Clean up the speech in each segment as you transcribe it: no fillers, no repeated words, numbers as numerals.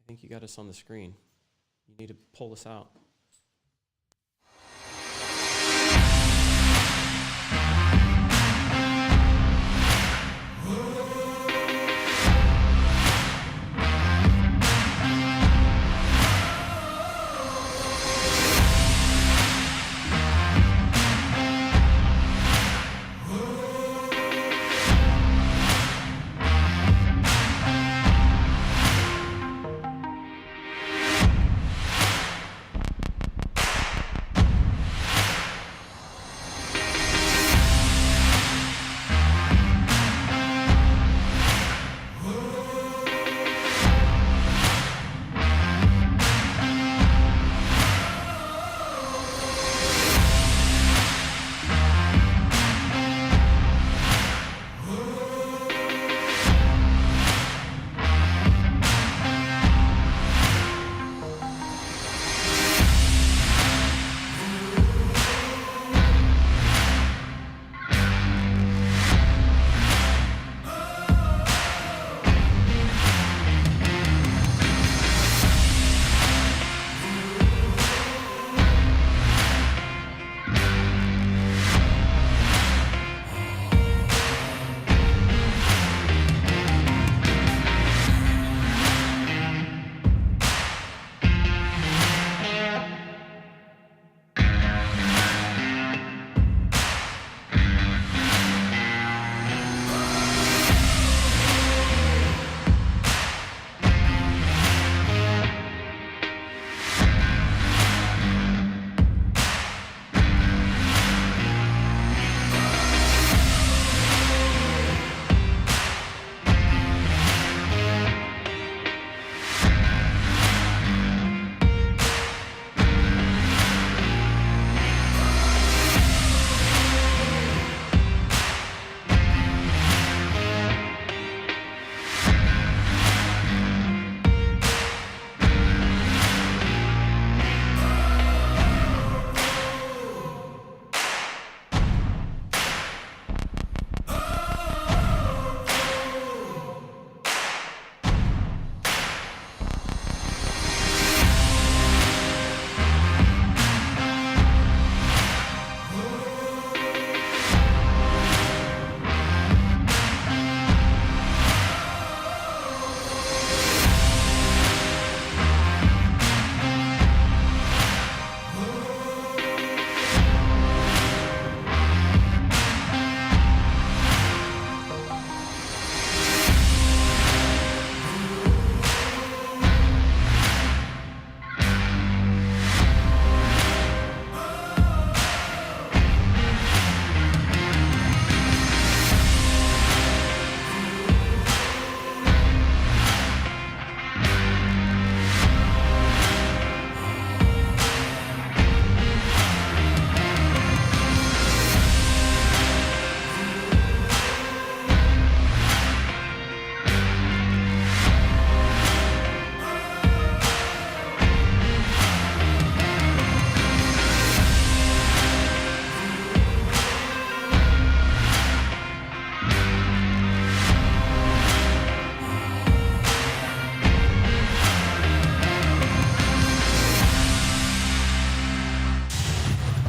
think you got us on the screen. You need to pull us out.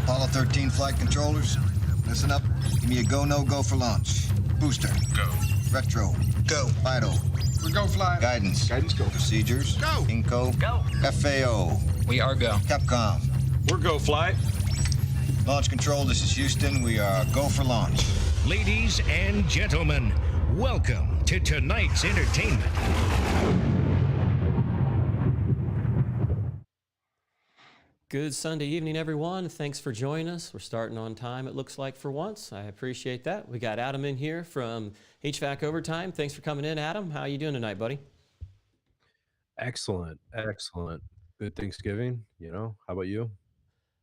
Apollo 13 flight controllers, listen up. Give me a go, no go for launch. Booster. Go. Retro. Go. Vital. We go fly. Guidance. Guidance go. Procedures. Go. Inco. Go. FAO. We are go. Capcom. We're go flight. Launch control, this is Houston. We are go for launch. Ladies and gentlemen, welcome to tonight's entertainment. Good Sunday evening, everyone. Thanks for joining us. We're starting on time, it looks like, for once. I appreciate that. We got Adam in here from HVAC Overtime. Thanks for coming in, Adam. How are you doing tonight, buddy? Excellent. Excellent. Good Thanksgiving. How about you?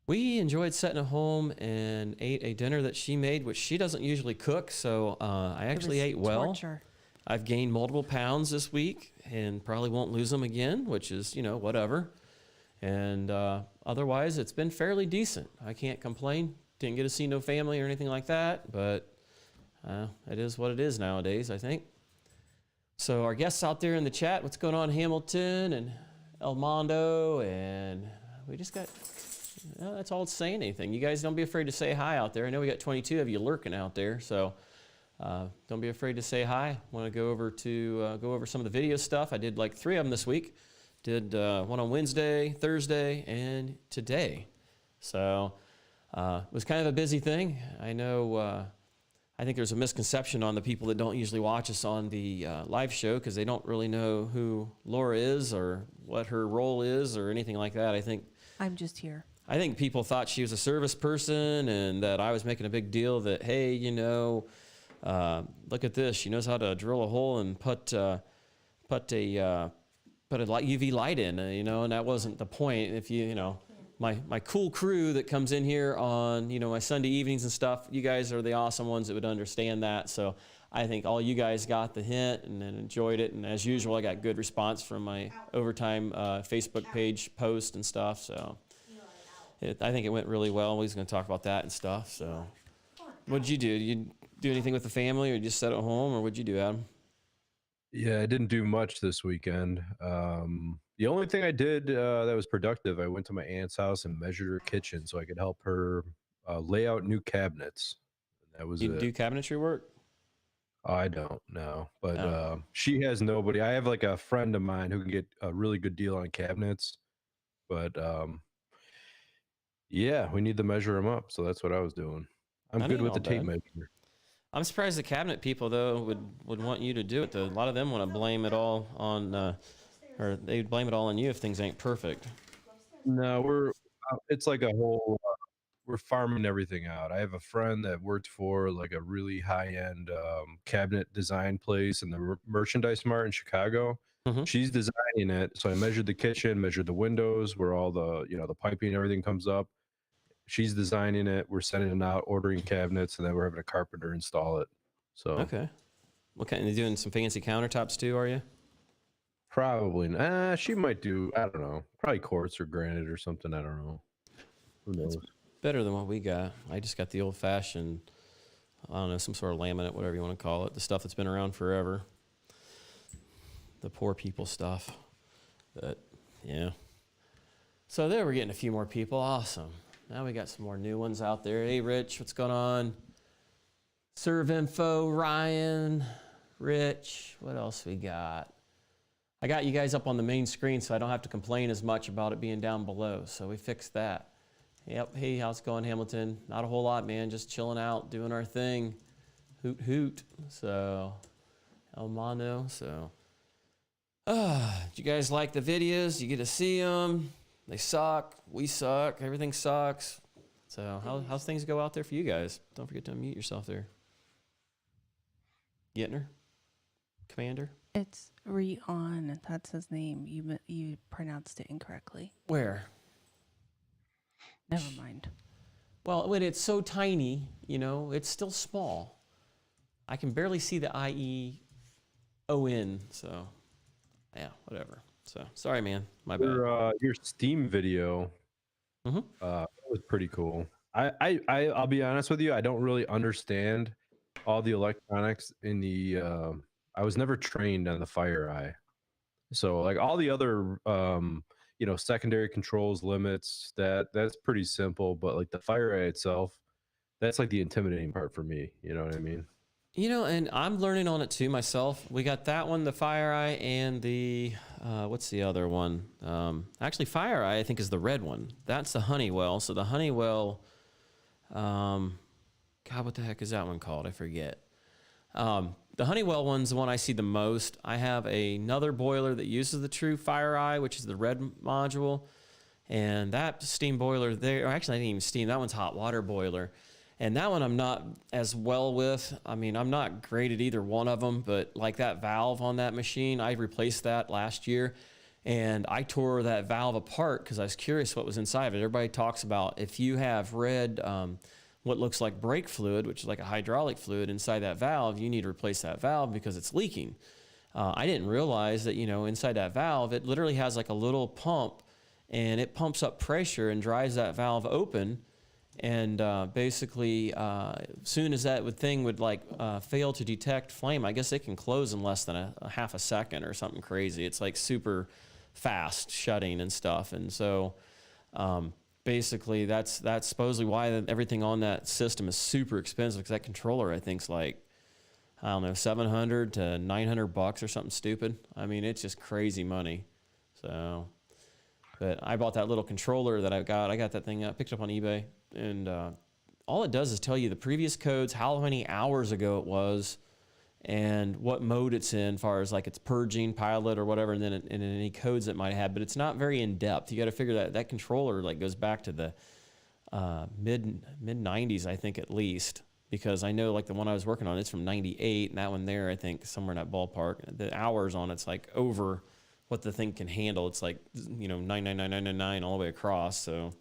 We enjoyed sitting at home and ate a dinner that she made, which she doesn't usually cook, so I actually ate well. Torture. I've gained multiple pounds this week and probably won't lose them again, which is, whatever. And otherwise, it's been fairly decent. I can't complain. Didn't get to see no family or anything like that, but it is what it is nowadays, I think. So our guests out there in the chat, what's going on, Hamilton and El Mondo, and we just got, that's all it's saying anything. You guys don't be afraid to say hi out there. I know we got 22 of you lurking out there, so don't be afraid to say hi. Want to go over some of the video stuff. I did like 3 of them this week. Did one on Wednesday, Thursday, and today. So it was kind of a busy thing. I know. I think there's a misconception on the people that don't usually watch us on the live show because they don't really know who Laura is or what her role is or anything like that. I'm just here. I think people thought she was a service person and that I was making a big deal that, hey, you know, look at this. She knows how to drill a hole and put a UV light in, you know, and that wasn't the point. If you know, my cool crew that comes in here on, you know, my Sunday evenings and stuff, you guys are the awesome ones that would understand that. So I think all you guys got the hint and enjoyed it. And as usual, I got good response from my overtime Facebook page post and stuff. So I think it went really well. He's going to talk about that and stuff. So what did you do? Did you do anything with the family or just sit at home, or what'd you do, Adam? Yeah, I didn't do much this weekend. The only thing I did that was productive, I went to my aunt's house and measured her kitchen so I could help her lay out new cabinets. That was You it. do cabinetry work? I don't know, but Oh. she has nobody. I have like a friend of mine who can get a really good deal on cabinets, but yeah, we need to measure them up. So that's what I was doing. I'm That good ain't with all the tape bad. measure. I'm surprised the cabinet people, though, would want you to do it. A lot of them want to blame it all on, or they blame it all on you if things ain't perfect. No, we're it's like a whole we're farming everything out. I have a friend that worked for like a really high-end cabinet design place in the Merchandise Mart in Chicago. Mhm. She's designing it, so I measured the kitchen, measured the windows, where all the the piping and everything comes up. She's designing it. We're sending it out, ordering cabinets, and then we're having a carpenter install it. So Okay. What kind? You doing some fancy countertops too? Are you? probably, she might do. I don't know. Probably quartz or granite or something. I don't know. Who knows? Better than what we got. I just got the old-fashioned, I don't know, some sort of laminate, whatever you want to call it, the stuff that's been around forever. The poor people stuff. But yeah. So there, we're getting a few more people. Awesome. Now we got some more new ones out there. Hey, Rich, what's going on? Serve Info, Ryan, Rich. What else we got? I got you guys up on the main screen, so I don't have to complain as much about it being down below. So we fixed that. Yep. Hey, how's it going, Hamilton? Not a whole lot, man. Just chilling out, doing our thing. Hoot, hoot. So, El Mono. So, did you guys like the videos? You get to see them. They suck. We suck. Everything sucks. So, how's things go out there for you guys? Don't forget to unmute yourself there. Getner? Commander? It's Re-on. That's his name. You pronounced it incorrectly. Where? Never mind. Well, when it's so tiny, you know, it's still small. I can barely see the IEON, so yeah, whatever. So sorry, man, my bad. Your Steam video was pretty cool. I'll be honest with you, I don't really understand all the electronics in the I was never trained on the FireEye. So like all the other secondary controls, limits, that's pretty simple, but like the FireEye itself, that's like the intimidating part for me, you know what I mean? You know, and I'm learning on it too myself. We got that one, the FireEye, and the what's the other one? Actually, FireEye I think is the red one. That's the Honeywell. So the Honeywell, God, what the heck is that one called? I forget. The Honeywell one's the one I see the most. I have another boiler that uses the true FireEye, which is the red module. And that steam boiler there, or actually I didn't even steam, that one's hot water boiler. And that one I'm not as well with. I mean, I'm not great at either one of them, but like that valve on that machine, I replaced that last year. And I tore that valve apart because I was curious what was inside of it. Everybody talks about if you have red, what looks like brake fluid, which is like a hydraulic fluid inside that valve, you need to replace that valve because it's leaking. I didn't realize that, you know, inside that valve, it literally has like a little pump and it pumps up pressure and drives that valve open. And basically, soon as that thing would like fail to detect flame, I guess it can close in less than a half a second or something crazy. It's like super fast shutting and stuff. And so basically that's supposedly why everything on that system is super expensive, because that controller I think is like, I don't know, $700 to $900 or something stupid. I mean, it's just crazy money. So, but I bought that little controller that I got that thing picked up on eBay, and all it does is tell you the previous codes, how many hours ago it was, and what mode it's in, as far as like it's purging, pilot, or whatever, and then any codes it might have. But it's not very in depth. You got to figure that controller like goes back to the mid 90s, I think, at least, because I know like the one I was working on, it's from 98, and that one there, I think somewhere in that ballpark. The hours on it's like over what the thing can handle. It's like, you know, 99999 all the way across. So,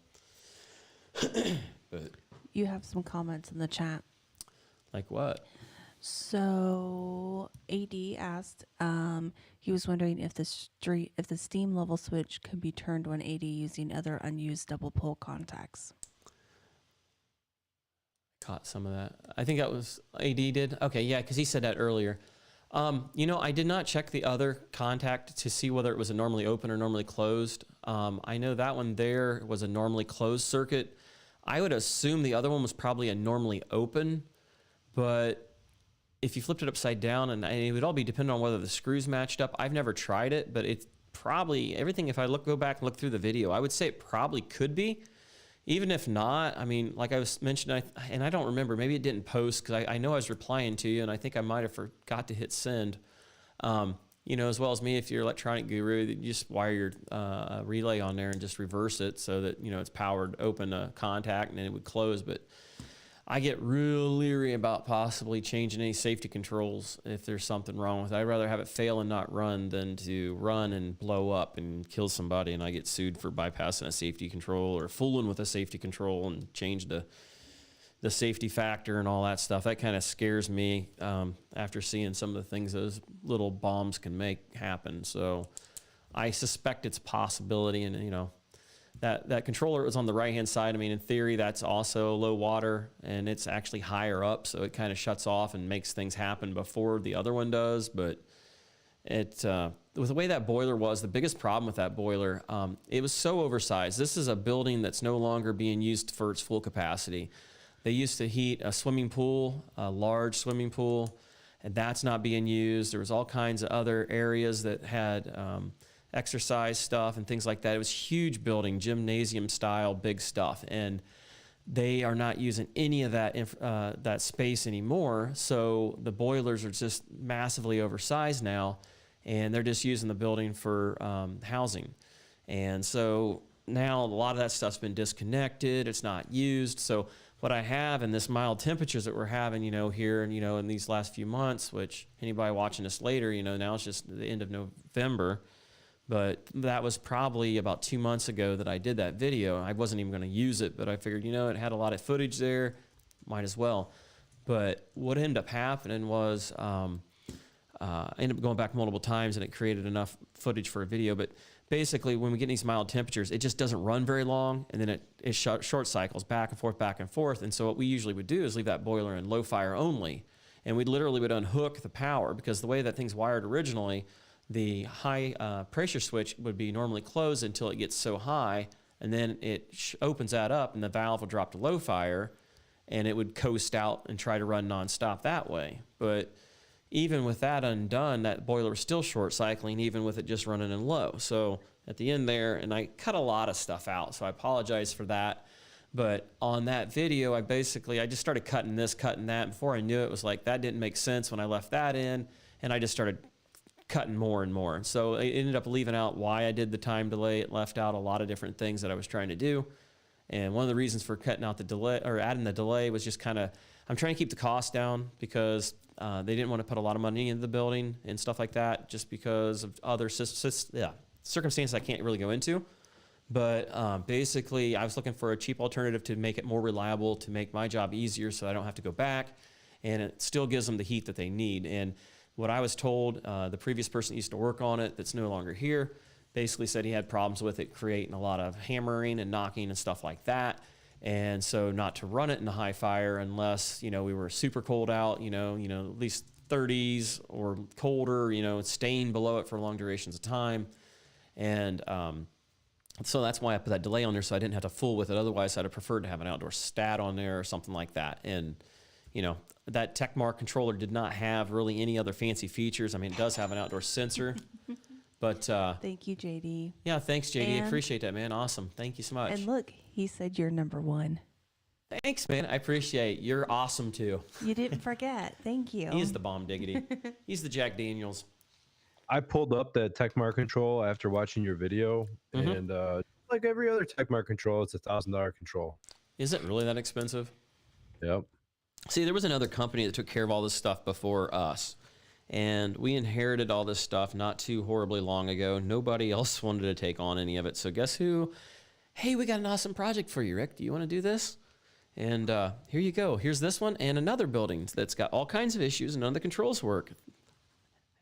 but You have some comments in the chat. like what? So AD asked, he was wondering if the steam level switch could be turned 180 using other unused double pole contacts. Caught some of that. I think that was AD did. Okay, yeah, because he said that earlier. You know, I did not check the other contact to see whether it was a normally open or normally closed. I know that one there was a normally closed circuit. I would assume the other one was probably a normally open, but if you flipped it upside down, and it would all be dependent on whether the screws matched up. I've never tried it, but it's probably everything. If I go back and look through the video, I would say it probably could be. Even if not, I mean, like I was mentioning, and I don't remember, maybe it didn't post, because I know I was replying to you, and I think I might have forgot to hit send. You know, as well as me, if you're an electronic guru, you just wire your relay on there and just reverse it so that, you know, it's powered open a contact and then it would close. But I get real leery about possibly changing any safety controls if there's something wrong with it. I'd rather have it fail and not run than to run and blow up and kill somebody, and I get sued for bypassing a safety control or fooling with a safety control and change the safety factor and all that stuff. That kind of scares me after seeing some of the things those little bombs can make happen. So I suspect it's a possibility, and you know, that controller was on the right-hand side. I mean, in theory, that's also low water, and it's actually higher up, so it kind of shuts off and makes things happen before the other one does. But it, with the way that boiler was, the biggest problem with that boiler, it was so oversized. This is a building that's no longer being used for its full capacity. They used to heat a swimming pool, a large swimming pool, and that's not being used. There was all kinds of other areas that had exercise stuff and things like that. It was a huge building, gymnasium style, big stuff, and they are not using any of that space anymore. So the boilers are just massively oversized now, and they're just using the building for housing. And so now a lot of that stuff's been disconnected. It's not used. So what I have in this mild temperatures that we're having, you know, here and, you know, in these last few months, which anybody watching this later, you know, now it's just the end of November. But that was probably about 2 months ago that I did that video. I wasn't even going to use it, but I figured, you know, it had a lot of footage there, might as well. But what ended up happening was I ended up going back multiple times, and it created enough footage for a video. But basically, when we get these mild temperatures, it just doesn't run very long, and then it short cycles back and forth, back and forth. And so what we usually would do is leave that boiler in low fire only, and we literally would unhook the power, because the way that thing's wired originally, the high pressure switch would be normally closed until it gets so high, and then it opens that up, and the valve will drop to low fire, and it would coast out and try to run nonstop that way. But even with that undone, that boiler was still short cycling, even with it just running in low. So at the end there, and I cut a lot of stuff out, so I apologize for that. But on that video, I just started cutting this, cutting that. Before I knew it, was like, that didn't make sense when I left that in, and I just started cutting more and more. So it ended up leaving out why I did the time delay. It left out a lot of different things that I was trying to do. And one of the reasons for cutting out the delay, or adding the delay, was just kind of, I'm trying to keep the cost down, because they didn't want to put a lot of money into the building and stuff like that, just because of other circumstances I can't really go into. But basically, I was looking for a cheap alternative to make it more reliable, to make my job easier so I don't have to go back, and it still gives them the heat that they need. And what I was told, the previous person that used to work on it that's no longer here, basically said he had problems with it creating a lot of hammering and knocking and stuff like that. And so not to run it in a high fire unless, we were super cold out, at least 30s or colder, staying below it for long durations of time. And so that's why I put that delay on there, so I didn't have to fool with it. Otherwise, I'd have preferred to have an outdoor stat on there or something like that. And, that TechMark controller did not have really any other fancy features. I mean, it does have an outdoor sensor. But thank you, JD. Yeah, thanks, JD. I appreciate that, man. Awesome. Thank you so much. And look, he said you're number 1. Thanks, man. I appreciate it. You're awesome, too. You didn't forget. Thank you. He's the bomb diggity. He's the Jack Daniels. I pulled up that TechMark control after watching your video, and like every other TechMark control, it's $1,000 control. Is it really that expensive? Yep. See, there was another company that took care of all this stuff before us, and we inherited all this stuff not too horribly long ago. Nobody else wanted to take on any of it. So guess who? Hey, we got an awesome project for you, Rick. Do you want to do this? And here you go. Here's this one and another building that's got all kinds of issues and none of the controls work.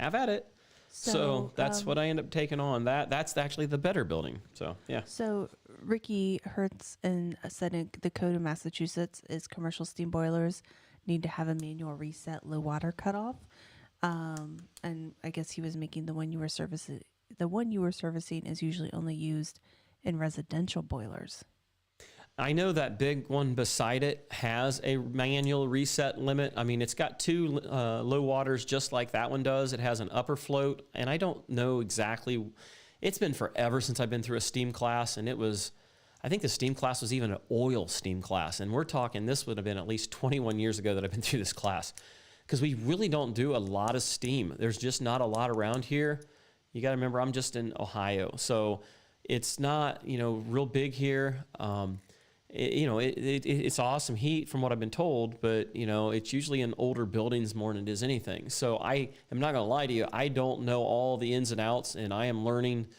Have at it. So that's what I end up taking on. That's actually the better building. So, yeah. So Ricky Hertz said in the code of Massachusetts is commercial steam boilers need to have a manual reset low water cutoff. And I guess he was making the one you were servicing. The one you were servicing is usually only used in residential boilers. I know that big one beside it has a manual reset limit. I mean, it's got 2 low waters just like that one does. It has an upper float, and I don't know exactly. It's been forever since I've been through a steam class, and I think the steam class was even an oil steam class, and we're talking this would have been at least 21 years ago that I've been through this class, because we really don't do a lot of steam. There's just not a lot around here. You got to remember, I'm just in Ohio, so it's not, real big here. It's awesome heat from what I've been told, but it's usually in older buildings more than it is anything. So I am not going to lie to you. I don't know all the ins and outs, and I am learning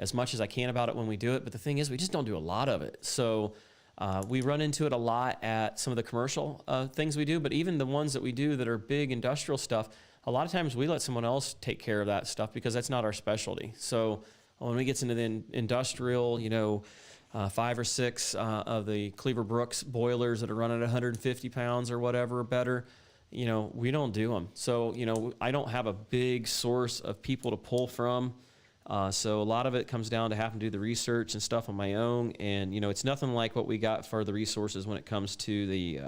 as much as I can about it when we do it. But the thing is, we just don't do a lot of it. So we run into it a lot at some of the commercial things we do, but even the ones that we do that are big industrial stuff, a lot of times we let someone else take care of that stuff because that's not our specialty. So when we get into the industrial, 5 or 6 of the Cleaver Brooks boilers that are running at 150 pounds or whatever or better, we don't do them. So, I don't have a big source of people to pull from. So a lot of it comes down to having to do the research and stuff on my own. And, it's nothing like what we got for the resources when it comes to the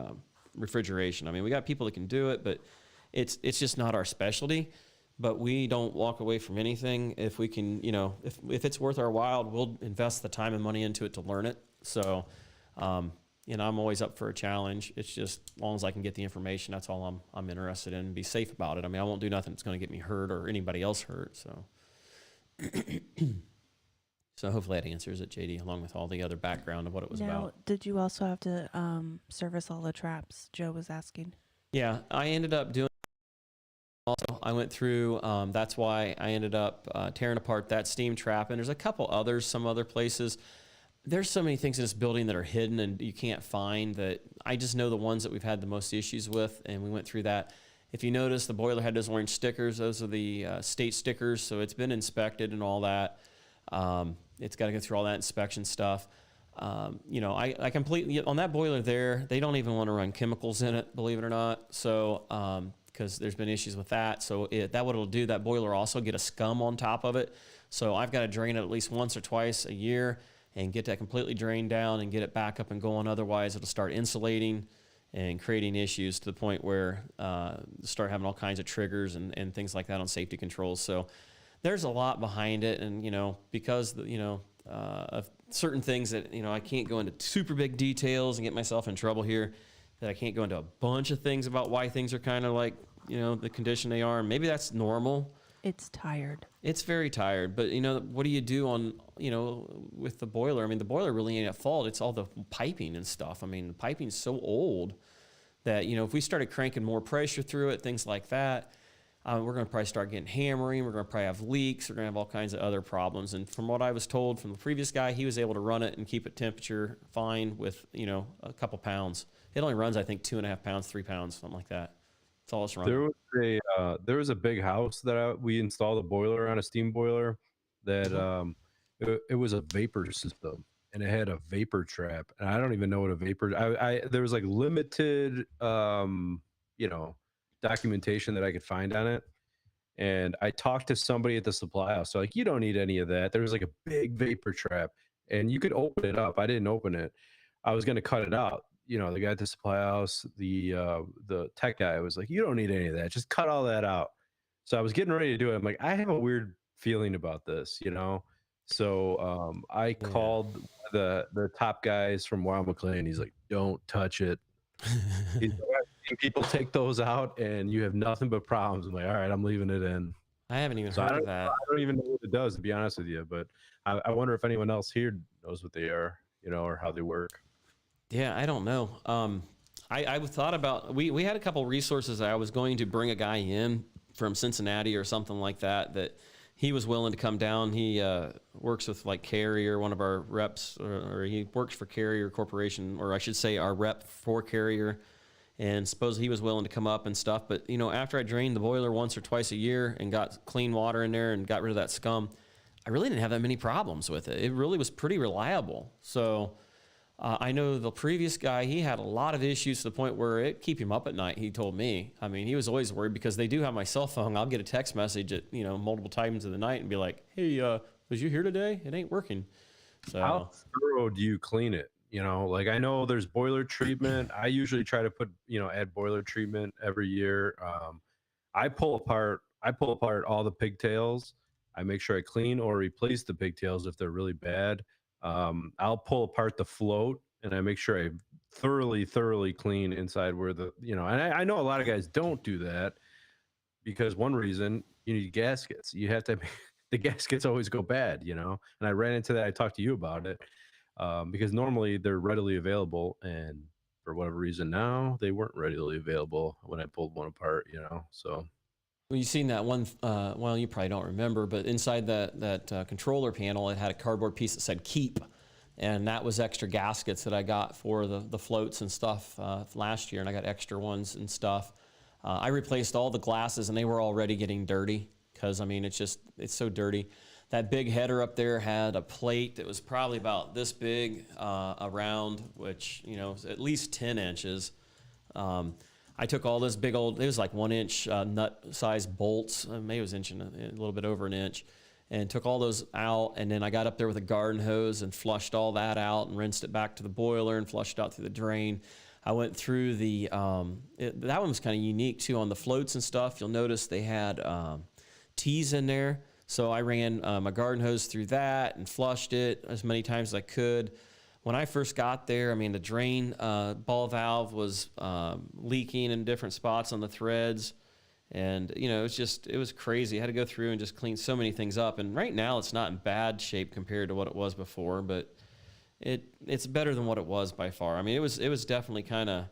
refrigeration. I mean, we got people that can do it, but it's just not our specialty. But we don't walk away from anything if we can, if it's worth our while, we'll invest the time and money into it to learn it. So, I'm always up for a challenge. It's just as long as I can get the information, that's all I'm interested in, and be safe about it. I mean, I won't do nothing that's going to get me hurt or anybody else hurt. So, so hopefully that answers it, JD, along with all the other background of what it was about. Did you also have to service all the traps? Joe was asking. Yeah, I ended up doing. Also, I went through, that's why I ended up tearing apart that steam trap. And there's a couple others, some other places. There's so many things in this building that are hidden and you can't find that. I just know the ones that we've had the most issues with, and we went through that. If you notice, the boiler had those orange stickers. Those are the state stickers, so it's been inspected and all that. It's got to go through all that inspection stuff. I completely, on that boiler there, they don't even want to run chemicals in it, believe it or not. So, because there's been issues with that. So that what it'll do, that boiler also get a scum on top of it. So I've got to drain it at least once or twice a year and get that completely drained down and get it back up and going. Otherwise, it'll start insulating and creating issues to the point where start having all kinds of triggers and things like that on safety controls. So there's a lot behind it. And, because, of certain things that, I can't go into super big details and get myself in trouble here, that I can't go into a bunch of things about why things are kind of like, the condition they are. And maybe that's normal. It's tired. It's very tired. But, what do you do on, with the boiler? I mean, the boiler really ain't at fault. It's all the piping and stuff. I mean, the piping's so old that, if we started cranking more pressure through it, things like that, we're going to probably start getting hammering. We're going to probably have leaks. We're going to have all kinds of other problems. And from what I was told from the previous guy, he was able to run it and keep it temperature fine with, a couple pounds. It only runs, I think, 2.5 pounds, 3 pounds, something like that. That's all it's running. There was a big house that we installed a boiler on, a steam boiler that it was a vapor system, and it had a vapor trap, and I don't even know what a vapor. There was like limited, you know, documentation that I could find on it, and I talked to somebody at the supply house. So like, you don't need any of that. There was like a big vapor trap, and you could open it up. I didn't open it. I was gonna cut it out. You know, the guy at the supply house, the tech guy was like, "You don't need any of that. Just cut all that out." So I was getting ready to do it. I'm like, I have a weird feeling about this, you know. So I Yeah. called the top guys from Wild McLean. He's like, "Don't touch it." He's like, "I've seen people take those out, and you have nothing but problems." I'm like, "All right, I'm leaving it in." I haven't even So heard of that. I don't even know what it does, to be honest with you. But I wonder if anyone else here knows what they are, you know, or how they work. Yeah, I don't know. I thought about we had a couple resources. I was going to bring a guy in from Cincinnati or something like that. That he was willing to come down. He works with like Carrier, one of our reps, or he works for Carrier Corporation, or I should say our rep for Carrier. And suppose he was willing to come up and stuff. But you know, after I drained the boiler once or twice a year and got clean water in there and got rid of that scum, I really didn't have that many problems with it. It really was pretty reliable. So. I know the previous guy, he had a lot of issues to the point where it keep him up at night, he told me. I mean, he was always worried because they do have my cell phone. I'll get a text message at, you know, multiple times of the night and be like, "Hey, was you here today? It ain't working." So how thorough do you clean it? You know, like I know there's boiler treatment. I usually try to put, you know, add boiler treatment every year. I pull apart all the pigtails. I make sure I clean or replace the pigtails if they're really bad. I'll pull apart the float, and I make sure I thoroughly clean inside where the, you know, and I know a lot of guys don't do that because one reason, you need gaskets. You have to the gaskets always go bad, you know. And I ran into that. I talked to you about it because normally they're readily available, and for whatever reason now they weren't readily available when I pulled one apart, you know. So well, you've seen that one, well, you probably don't remember, but inside that controller panel, it had a cardboard piece that said "keep," and that was extra gaskets that I got for the floats and stuff last year, and I got extra ones and stuff. I replaced all the glasses, and they were already getting dirty because, I mean, it's so dirty. That big header up there had a plate that was probably about this big around, which, you know, was at least 10 inches. I took all this big old, it was like 1 inch nut size bolts, maybe it was a little bit over an inch, and took all those out. And then I got up there with a garden hose and flushed all that out and rinsed it back to the boiler and flushed out through the drain. I went through that one was kind of unique too on the floats and stuff. You'll notice they had T's in there. So I ran my garden hose through that and flushed it as many times as I could. When I first got there, I mean, the drain ball valve was leaking in different spots on the threads. And, you know, it was crazy. I had to go through and just clean so many things up. And right now it's not in bad shape compared to what it was before, but it's better than what it was by far. I mean, it was definitely kind of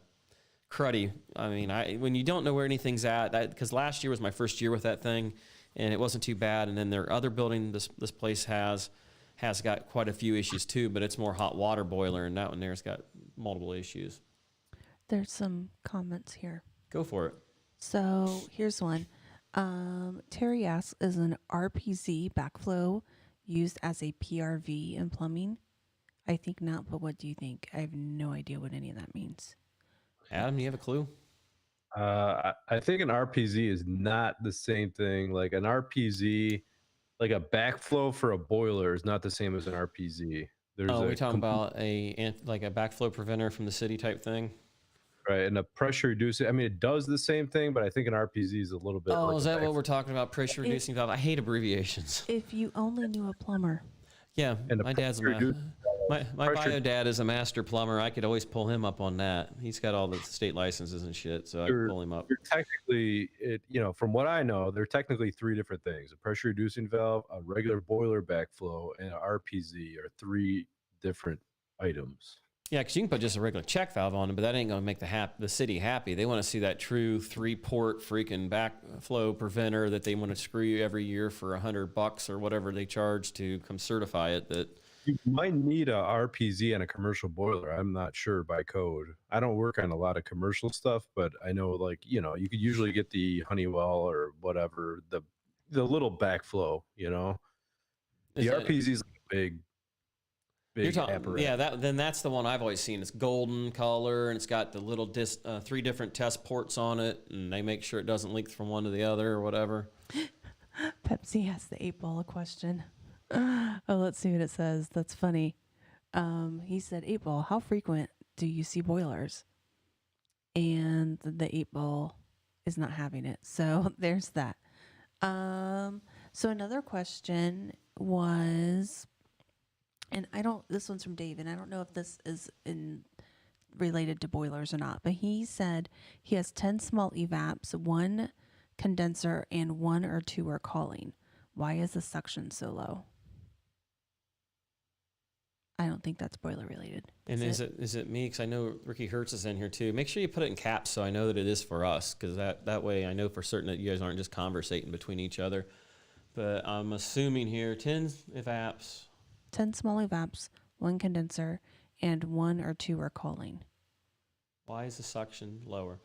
cruddy. I mean, when you don't know where anything's at, because last year was my first year with that thing, and it wasn't too bad. And then their other building, this place has got quite a few issues too, but it's more hot water boiler, and that one there's got multiple issues. There's some comments here. Go for it. So here's one. Terry asks, is an RPZ backflow used as a PRV in plumbing? I think not, but what do you think? I have no idea what any of that means. Adam, do you have a clue? I think an RPZ is not the same thing. Like an RPZ, like a backflow for a boiler is not the same as an RPZ. We're talking about like a backflow preventer from the city type thing? Right, and a pressure reducing. I mean, it does the same thing, but I think an RPZ is a little bit. Oh, like is that what we're talking about? Pressure reducing valve. I hate abbreviations. If you only knew a plumber. Yeah, And my dad's my bio dad is a master plumber. I could always pull him up on that. He's got all the state licenses and shit, so I could pull him up. Technically, you know, from what I know, they're technically three different things: a pressure reducing valve, a regular boiler backflow, and an RPZ are three different items. Yeah, because you can put just a regular check valve on it, but that ain't going to make the city happy. They want to see that true 3-port freaking backflow preventer that they want to screw you every year for $100 or whatever they charge to come certify it. That you might need a RPZ on a commercial boiler. I'm not sure by code. I don't work on a lot of commercial stuff, but I know, like, you know, you could usually get the Honeywell or whatever, the little backflow, you know. The RPZ is big. big You're talking, apparatus. yeah. Then that's the one I've always seen. It's golden color, and it's got the little 3 different test ports on it, and they make sure it doesn't leak from one to the other or whatever. Pepsi asked the 8-ball a question. Oh, let's see what it says. That's funny. He said, 8-ball, how frequent do you see boilers? And the 8-ball is not having it. So there's that. So another question was, and this one's from Dave, and I don't know if this is related to boilers or not, but he said he has 10 small evapes, 1 condenser, and 1 or 2 are calling. Why is the suction so low? I don't think that's boiler related. And is it me? Because I know Ricky Hertz is in here too. Make sure you put it in caps so I know that it is for us, because that way I know for certain that you guys aren't just conversating between each other. But I'm assuming here 10 evapes. 10 small evapes, 1 condenser, and 1 or 2 are calling. Why is the suction lower?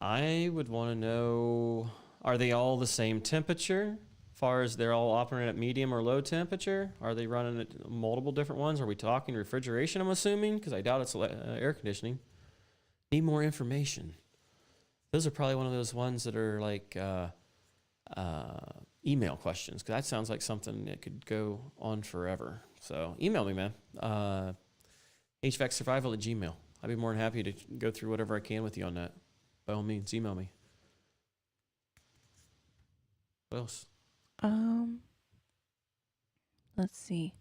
I would want to know, are they all the same temperature? As far as they're all operating at medium or low temperature? Are they running at multiple different ones? Are we talking refrigeration, I'm assuming? Because I doubt it's air conditioning. Need more information. Those are probably one of those ones that are like email questions, because that sounds like something that could go on forever. So email me, man. HVACsurvival@gmail. I'd be more than happy to go through whatever I can with you on that. By all means, email me. What else? Let's see.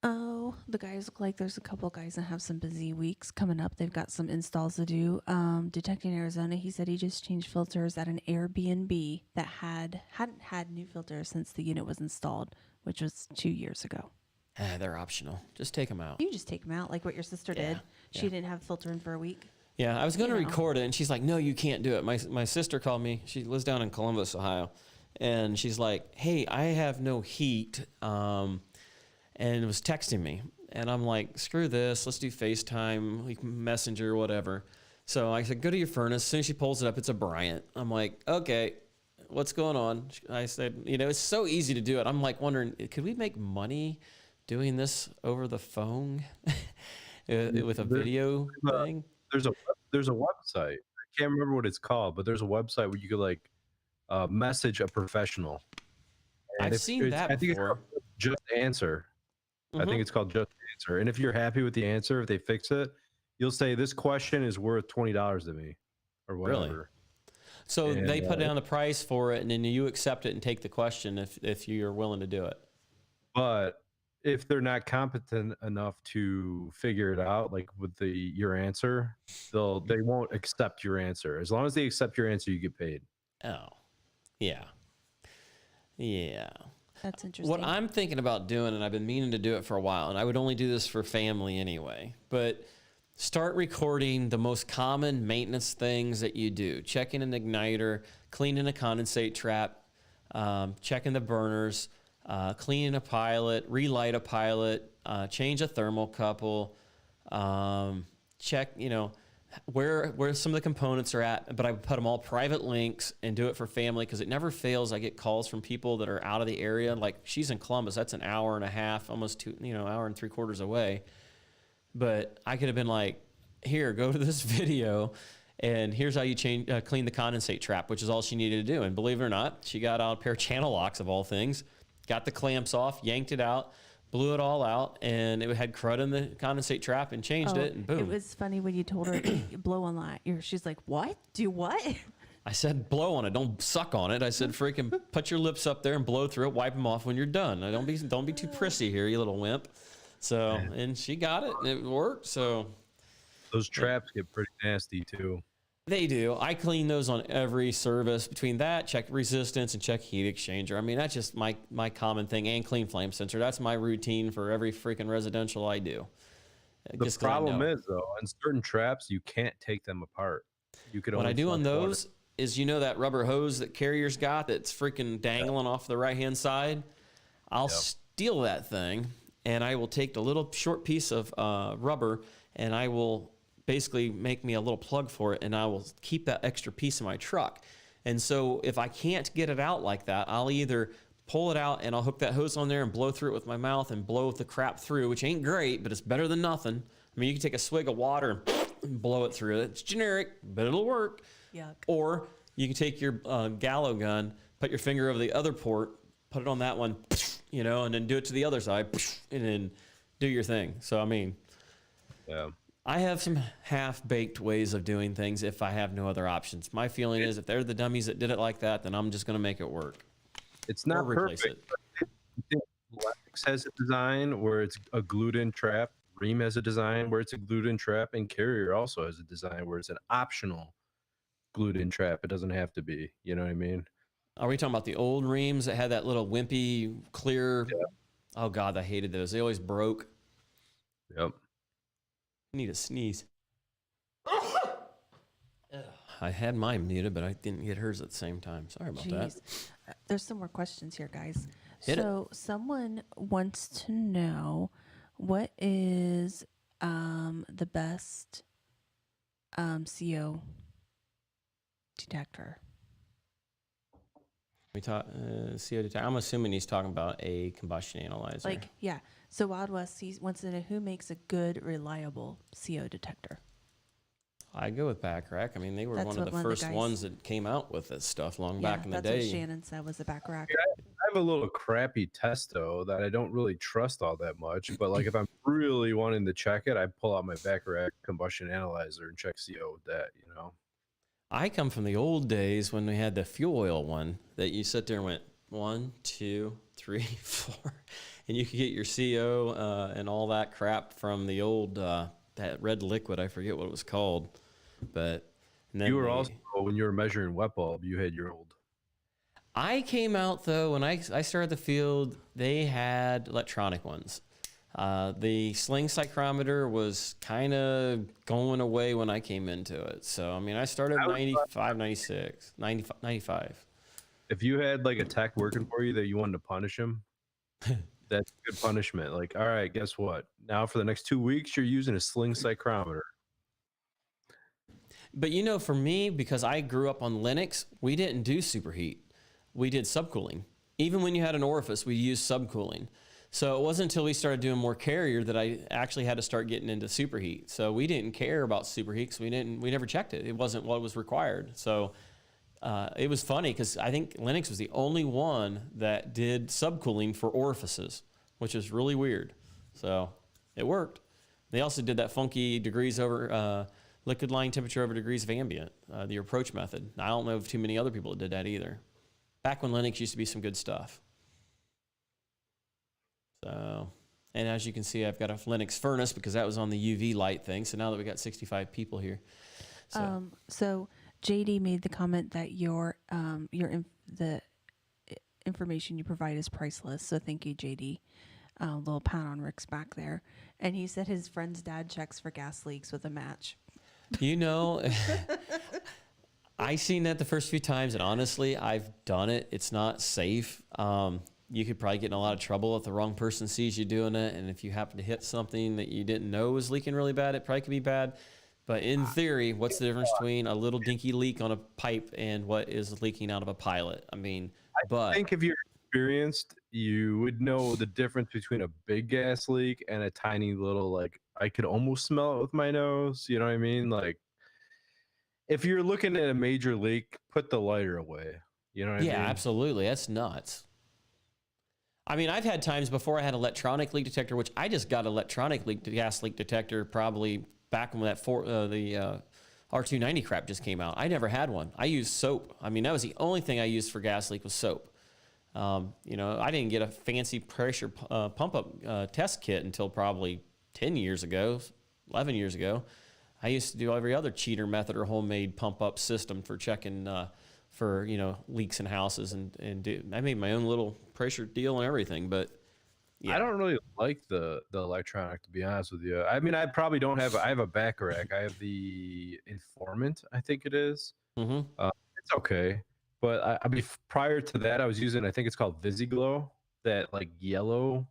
Oh, the guys look like there's a couple guys that have some busy weeks coming up. They've got some installs to do. Detecting Arizona, he said he just changed filters at an Airbnb that hadn't had new filters since the unit was installed, which was 2 years ago. They're optional. Just take them out. You just take them out, like what your sister did. She didn't have a filter in for a week. Yeah, I was going to record it, and she's like, no, you can't do it. My sister called me. She lives down in Columbus, Ohio. And she's like, hey, I have no heat, and was texting me. And I'm like, screw this. Let's do FaceTime, like Messenger, whatever. So I said, go to your furnace. As soon as she pulls it up, it's a Bryant. I'm like, okay, what's going on? I said, it's so easy to do it. I'm like wondering, could we make money doing this over the phone with a video thing? There's a website. I can't remember what it's called, but there's a website where you could like message a professional. And I've seen that I think it's before. called Just Answer. I think it's called Just Answer. And if you're happy with the answer, if they fix it, you'll say this question is worth $20 to me, or whatever. Really? So they put down the price for it, and then you accept it and take the question if you're willing to do it. But if they're not competent enough to figure it out, like with your answer, they won't accept your answer. As long as they accept your answer, you get paid. Oh, yeah. Yeah. That's interesting. What I'm thinking about doing, and I've been meaning to do it for a while, and I would only do this for family anyway, but start recording the most common maintenance things that you do. Checking an igniter, cleaning a condensate trap, checking the burners, cleaning a pilot, relight a pilot, change a thermocouple, check, where some of the components are at, but I would put them all private links and do it for family, because it never fails. I get calls from people that are out of the area. Like, she's in Columbus. That's an hour and a half, almost hour and 3/4 away. But I could have been like, here, go to this video, and here's how you clean the condensate trap, which is all she needed to do. And believe it or not, she got out a pair of channel locks of all things, got the clamps off, yanked it out, blew it all out, and it had crud in the condensate trap, and changed it, and boom. It was funny when you told her blow on that. She's like, what? Do what? I said, blow on it. Don't suck on it. I said, freaking put your lips up there and blow through it. Wipe them off when you're done. Don't be too prissy here, you little wimp. So, and she got it, and it worked. So those traps get pretty nasty too. They do. I clean those on every service. Between that, check resistance and check heat exchanger. I mean, that's just my common thing, and clean flame sensor. That's my routine for every freaking residential I do. The problem is, though, on certain traps, you can't take them apart. You could. What only I do on water. those is, that rubber hose that Carrier's got that's freaking dangling off the right-hand side? I'll steal that thing, and I will take the little short piece of rubber, and I will basically make me a little plug for it, and I will keep that extra piece in my truck. And so if I can't get it out like that, I'll either pull it out, and I'll hook that hose on there and blow through it with my mouth and blow the crap through, which ain't great, but it's better than nothing. I mean, you can take a swig of water and blow it through. It's generic, but it'll work. Yuck. Or you can take your gallow gun, put your finger over the other port, put it on that one, you know, and then do it to the other side, and then do your thing. So, I mean, Yeah. I have some half-baked ways of doing things if I have no other options. My feeling is if they're the dummies that did it like that, then I'm just going to make it work. It's not Or replace perfect. I think Lennox has a design where it's a glued-in trap. Rheem has a design where it's a glued-in trap, and Carrier also has a design where it's an optional glued-in trap. It doesn't have to be. You know what I mean? Are we talking about the old reams that had that little wimpy, clear? Yeah. Oh, God, I hated those. They always broke. Yep. I need a sneeze. I had mine muted, but I didn't get hers at the same time. Sorry about that. There's some more questions here, guys. Hit so someone wants to know what is the best CO detector? We talk CO detector. I'm assuming he's talking about a combustion analyzer. Like, yeah. So Wild West wants to know who makes a good, reliable CO detector. I go with BACRAC. I mean, they were That's one of what the first ones that came out with this stuff back in the day. That's what Shannon said was a back rack. I have a little crappy testo that I don't really trust all that much, but like if I'm really wanting to check it, I pull out my BACRAC combustion analyzer and check CO with that, you know. I come from the old days when we had the fuel oil one that you sit there and went 1, 2, 3, 4, and you could get your CO and all that crap from the old that red liquid. I forget what it was called, but and then you were also when you were measuring wet bulb, you had your old. I came out though when I started the field. They had electronic ones. The sling psychrometer was kind of going away when I came into it. So, I mean, I started 95, 96, 95, 95. If you had like a tech working for you that you wanted to punish him, that's good punishment. Like, all right, guess what? Now for the next 2 weeks, you're using a sling psychrometer. But you know, for me, because I grew up on Linux, we didn't do superheat. We did subcooling. Even when you had an orifice, we used subcooling. So it wasn't until we started doing more Carrier that I actually had to start getting into superheat. So we didn't care about superheat because we never checked it. It wasn't what was required. So it was funny because I think Linux was the only one that did subcooling for orifices, which is really weird. So it worked. They also did that funky degrees over liquid line temperature over degrees of ambient, the approach method. I don't know of too many other people that did that either. Back when Linux used to be some good stuff. So, and as you can see, I've got a Linux furnace because that was on the UV light thing. So now that we got 65 people here. So JD made the comment that the information you provide is priceless. So thank you, JD. Little pat on Rick's back there. And he said his friend's dad checks for gas leaks with a match. You know, I seen that the first few times, and honestly, I've done it. It's not safe. You could probably get in a lot of trouble if the wrong person sees you doing it, and if you happen to hit something that you didn't know was leaking really bad, it probably could be bad. But in theory, what's the difference between a little dinky leak on a pipe and what is leaking out of a pilot? I mean, I think if you're experienced, you would know the difference between a big gas leak and a tiny little, like, I could almost smell it with my nose. You know what I mean? Like, if you're looking at a major leak, put the lighter away. You know what I mean? Yeah, absolutely. That's nuts. I mean, I've had times before I had electronic leak detector, which I just got electronic gas leak detector probably back when that the R290 crap just came out. I never had one. I used soap. I mean, that was the only thing I used for gas leak was soap. You know, I didn't get a fancy pressure pump up test kit until probably 10 years ago, 11 years ago. I used to do every other cheater method or homemade pump up system for checking for, you know, leaks in houses I made my own little pressure deal and everything, but yeah. I don't really like the electronic, to be honest with you. I mean, I probably don't have, I have a back rack. I have the Informant, I think it is. Mm-hmm. It's okay. But I mean, prior to that, I was using, I think it's called VisiGlow, that like yellow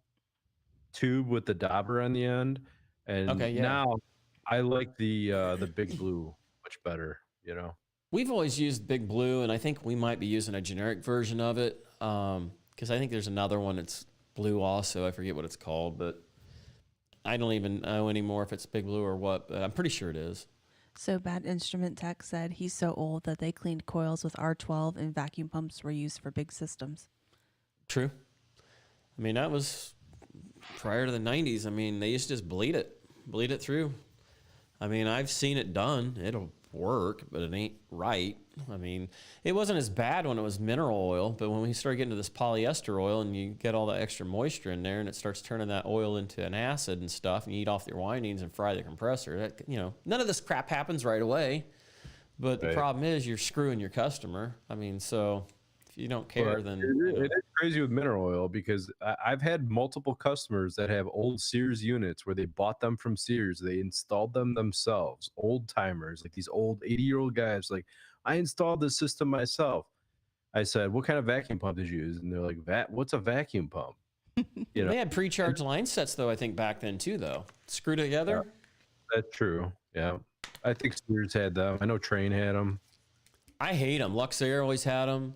tube with the dauber on the end. And okay, yeah. Now I like the Big Blue much better, you know. We've always used Big Blue, and I think we might be using a generic version of it. because I think there's another one that's blue also. I forget what it's called, but I don't even know anymore if it's Big Blue or what, but I'm pretty sure it is. So Bad Instrument Tech said he's so old that they cleaned coils with R12 and vacuum pumps were used for big systems. True. I mean, that was prior to the 90s. I mean, they used to just bleed it through. I mean, I've seen it done. It'll work, but it ain't right. I mean, it wasn't as bad when it was mineral oil, but when we start getting to this polyester oil and you get all that extra moisture in there and it starts turning that oil into an acid and stuff, and you eat off your windings and fry the compressor, that, you know, none of this crap happens right away. But the problem is you're screwing your customer. I mean, so if you don't care, then it is crazy with mineral oil, because I've had multiple customers that have old Sears units where they bought them from Sears. They installed them themselves, old timers, like these old 80-year-old guys. Like, I installed this system myself. I said, what kind of vacuum pump did you use? And they're like, what's a vacuum pump? You know, they had pre-charged line sets though, I think back then too, though. Screw together. that's true. Yeah. I think Sears had them. I know Train had them. I hate them. Luxair always had them.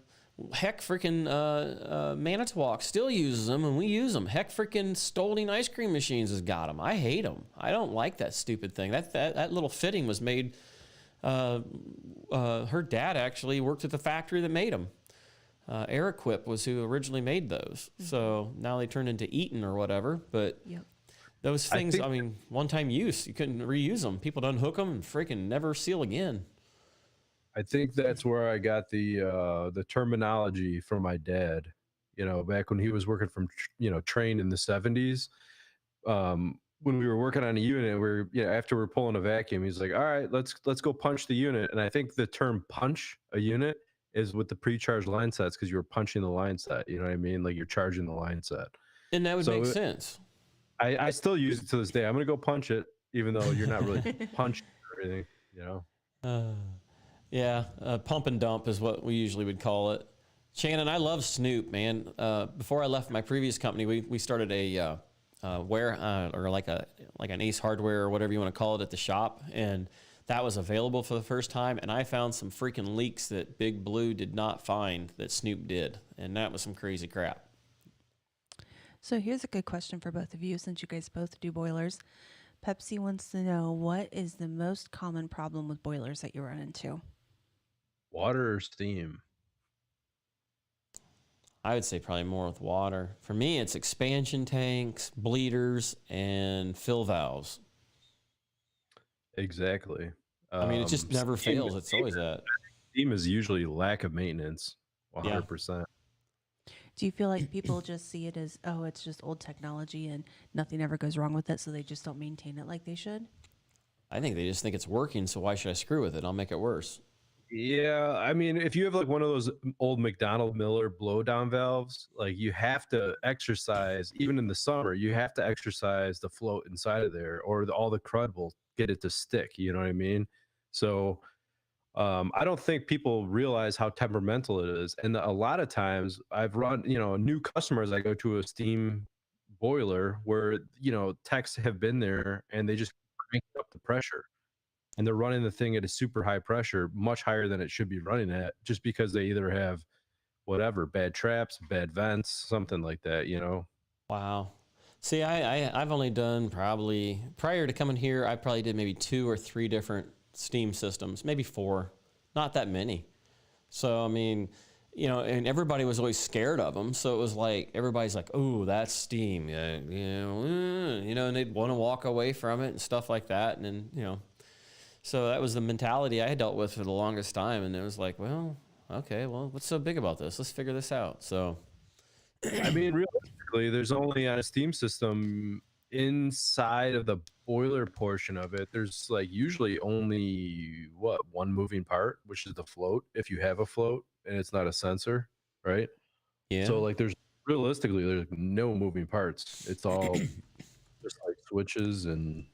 Heck, freaking Manitowoc still uses them, and we use them. Heck, freaking Stoling ice cream machines has got them. I hate them. I don't like that stupid thing. That little fitting was made. Her dad actually worked at the factory that made them. Air-Equip was who originally made those. So now they turned into Eaton or whatever. But those things, I mean, one-time use. You couldn't reuse them. People don't hook them and freaking never seal again. I think that's where I got the terminology from my dad. You know, back when he was working from Train in the 70s. When we were working on a unit, after we're pulling a vacuum, he's like, "All right, let's go punch the unit." And I think the term "punch a unit" is with the pre-charged line sets, because you're punching the line set. You know what I mean? Like, you're charging the line set. And that would make sense. I still use it to this day. I'm gonna go punch it, even though you're not really punching everything. You know. Yeah, pump and dump is what we usually would call it. Shannon, I love Snoop, man. Before I left my previous company, we started a or like an Ace Hardware or whatever you want to call it at the shop, and that was available for the first time. And I found some freaking leaks that Big Blue did not find that Snoop did, and that was some crazy crap. So here's a good question for both of you, since you guys both do boilers. Pepsi wants to know, what is the most common problem with boilers that you run into? Water or steam? I would say probably more with water. For me, it's expansion tanks, bleeders, and fill valves. Exactly. I mean, it just never fails. It's always that. Steam is usually lack of maintenance. 100%. Do you feel like people just see it as, oh, it's just old technology and nothing ever goes wrong with it, so they just don't maintain it like they should? I think they just think it's working, so why should I screw with it? I'll make it worse. Yeah, I mean, if you have like one of those old McDonald Miller blow down valves, like, you have to exercise, even in the summer, you have to exercise the float inside of there, or all the crud will get it to stick. You know what I mean? So I don't think people realize how temperamental it is. And a lot of times I've run, new customers, I go to a steam boiler where, techs have been there and they just crank up the pressure. And they're running the thing at a super high pressure, much higher than it should be running at, just because they either have whatever, bad traps, bad vents, something like that, Wow. See, I've only done probably, prior to coming here, I probably did maybe 2 or 3 different steam systems, maybe 4, not that many. So, I mean, and everybody was always scared of them. So it was like, everybody's like, oh, that's steam. Yeah, and they'd want to walk away from it and stuff like that. And then, so that was the mentality I dealt with for the longest time. And it was like, well, okay, well, what's so big about this? Let's figure this out. So, I mean, realistically, there's only on a steam system inside of the boiler portion of it, there's like usually only one moving part, which is the float, if you have a float and it's not a sensor, right? Yeah. So like there's no moving parts. It's all just like switches and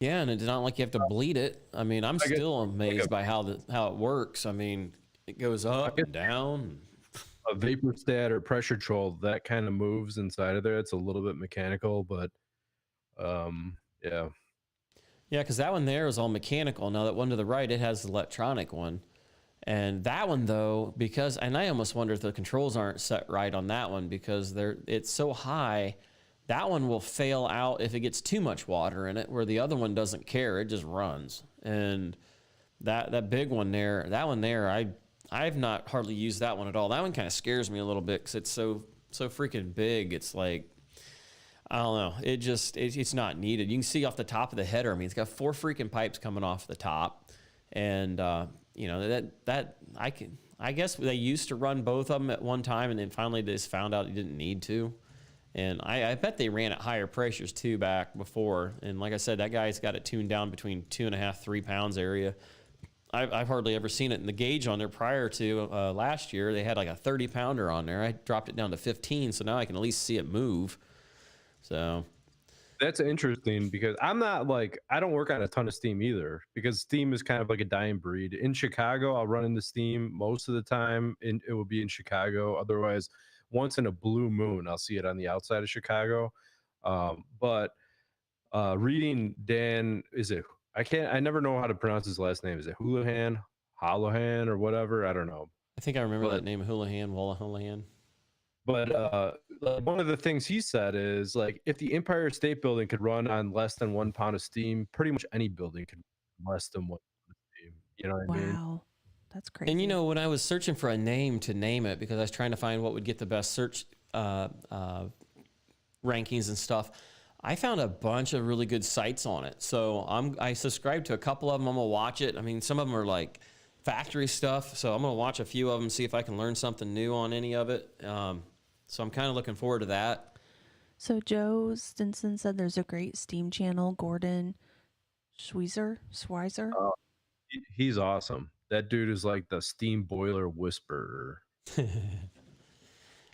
yeah, and it's not like you have to bleed it. I mean, I'm still amazed by how it works. I mean, it goes up and down. A vapor stat or pressure control that kind of moves inside of there. It's a little bit mechanical, but yeah, because that one there is all mechanical. Now that one to the right, it has the electronic one, And that one though, and I almost wonder if the controls aren't set right on that one because it's so high. That one will fail out if it gets too much water in it, where the other one doesn't care. It just runs. And that big one there, I've not hardly used that one at all. That one kind of scares me a little bit because it's so freaking big. It's like, I don't know. It's not needed. You can see off the top of the header. I mean, it's got 4 freaking pipes coming off the top, and you know I guess they used to run both of them at one time, and then finally they just found out you didn't need to. And I bet they ran at higher pressures too back before. And like I said, that guy's got it tuned down between 2.5, 3 pounds area. I've hardly ever seen it in the gauge on there prior to last year. They had like a 30 pounder on there. I dropped it down to 15, so now I can at least see it move. So that's interesting because I don't work on a ton of steam either, because steam is kind of like a dying breed. In Chicago, I'll run into steam most of the time, and it will be in Chicago. Otherwise, once in a blue moon, I'll see it on the outside of Chicago. But reading Dan, I never know how to pronounce his last name. Is it Houlihan, or whatever? I don't know. I think I remember that name, Houlihan. But like one of the things he said is, like, if the Empire State Building could run on less than 1 pound of steam, pretty much any building could run less than 1 pound of steam. You know what I mean? Wow. That's crazy. And you know, when I was searching for a name to name it, because I was trying to find what would get the best search rankings and stuff, I found a bunch of really good sites on it. So I subscribe to a couple of them. I'm gonna watch it. I mean, some of them are like factory stuff, so I'm gonna watch a few of them, see if I can learn something new on any of it. So I'm kind of looking forward to that. So Joe Stinson said there's a great steam channel, Gordon Schweizer. He's awesome. That dude is like the steam boiler whisperer.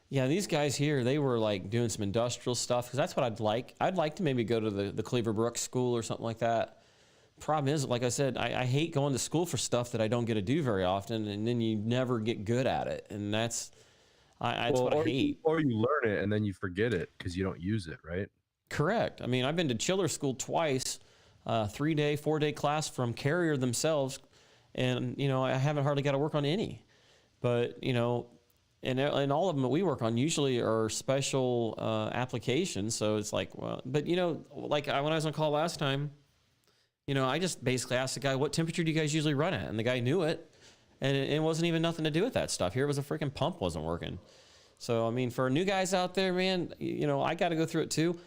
Yeah, these guys here, they were like doing some industrial stuff, because that's what I'd like. I'd like to maybe go to the Cleaver Brooks School or something like that. Problem is, like I said, I hate going to school for stuff that I don't get to do very often, and then you never get good at it. And that's what I hate. Or you learn it and then you forget it because you don't use it, right? Correct. I mean, I've been to chiller school twice, 3-day, 4-day class from Carrier themselves, and, you know, I haven't hardly got to work on any. But, you know, and all of them that we work on usually are special applications. So it's like, well, but, you know, like when I was on call last time, you know, I just basically asked the guy, what temperature do you guys usually run at? And the guy knew it. And it wasn't even nothing to do with that stuff. Here was a freaking pump wasn't working. So, I mean, for new guys out there, man, you know, I got to go through it too.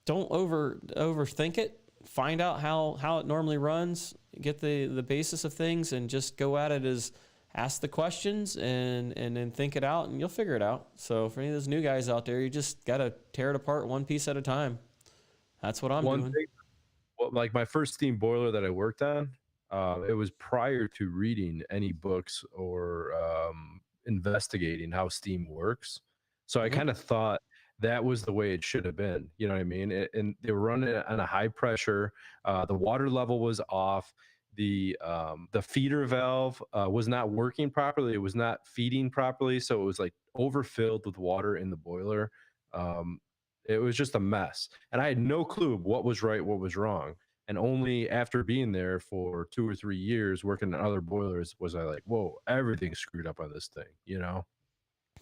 Don't overthink it. Find out how it normally runs. Get the basis of things and just go at it as ask the questions and then think it out, and you'll figure it out. So for any of those new guys out there, you just got to tear it apart one piece at a time. That's what I'm doing. Like my first steam boiler that I worked on, it was prior to reading any books or investigating how steam works. So I kind of thought that was the way it should have been. You know what I mean? And they were running it on a high pressure. The water level was off. The feeder valve was not working properly. It was not feeding properly. So it was like overfilled with water in the boiler. It was just a mess. And I had no clue what was right, what was wrong. And only after being there for 2 or 3 years working on other boilers was I like, whoa, everything's screwed up on this thing, you know?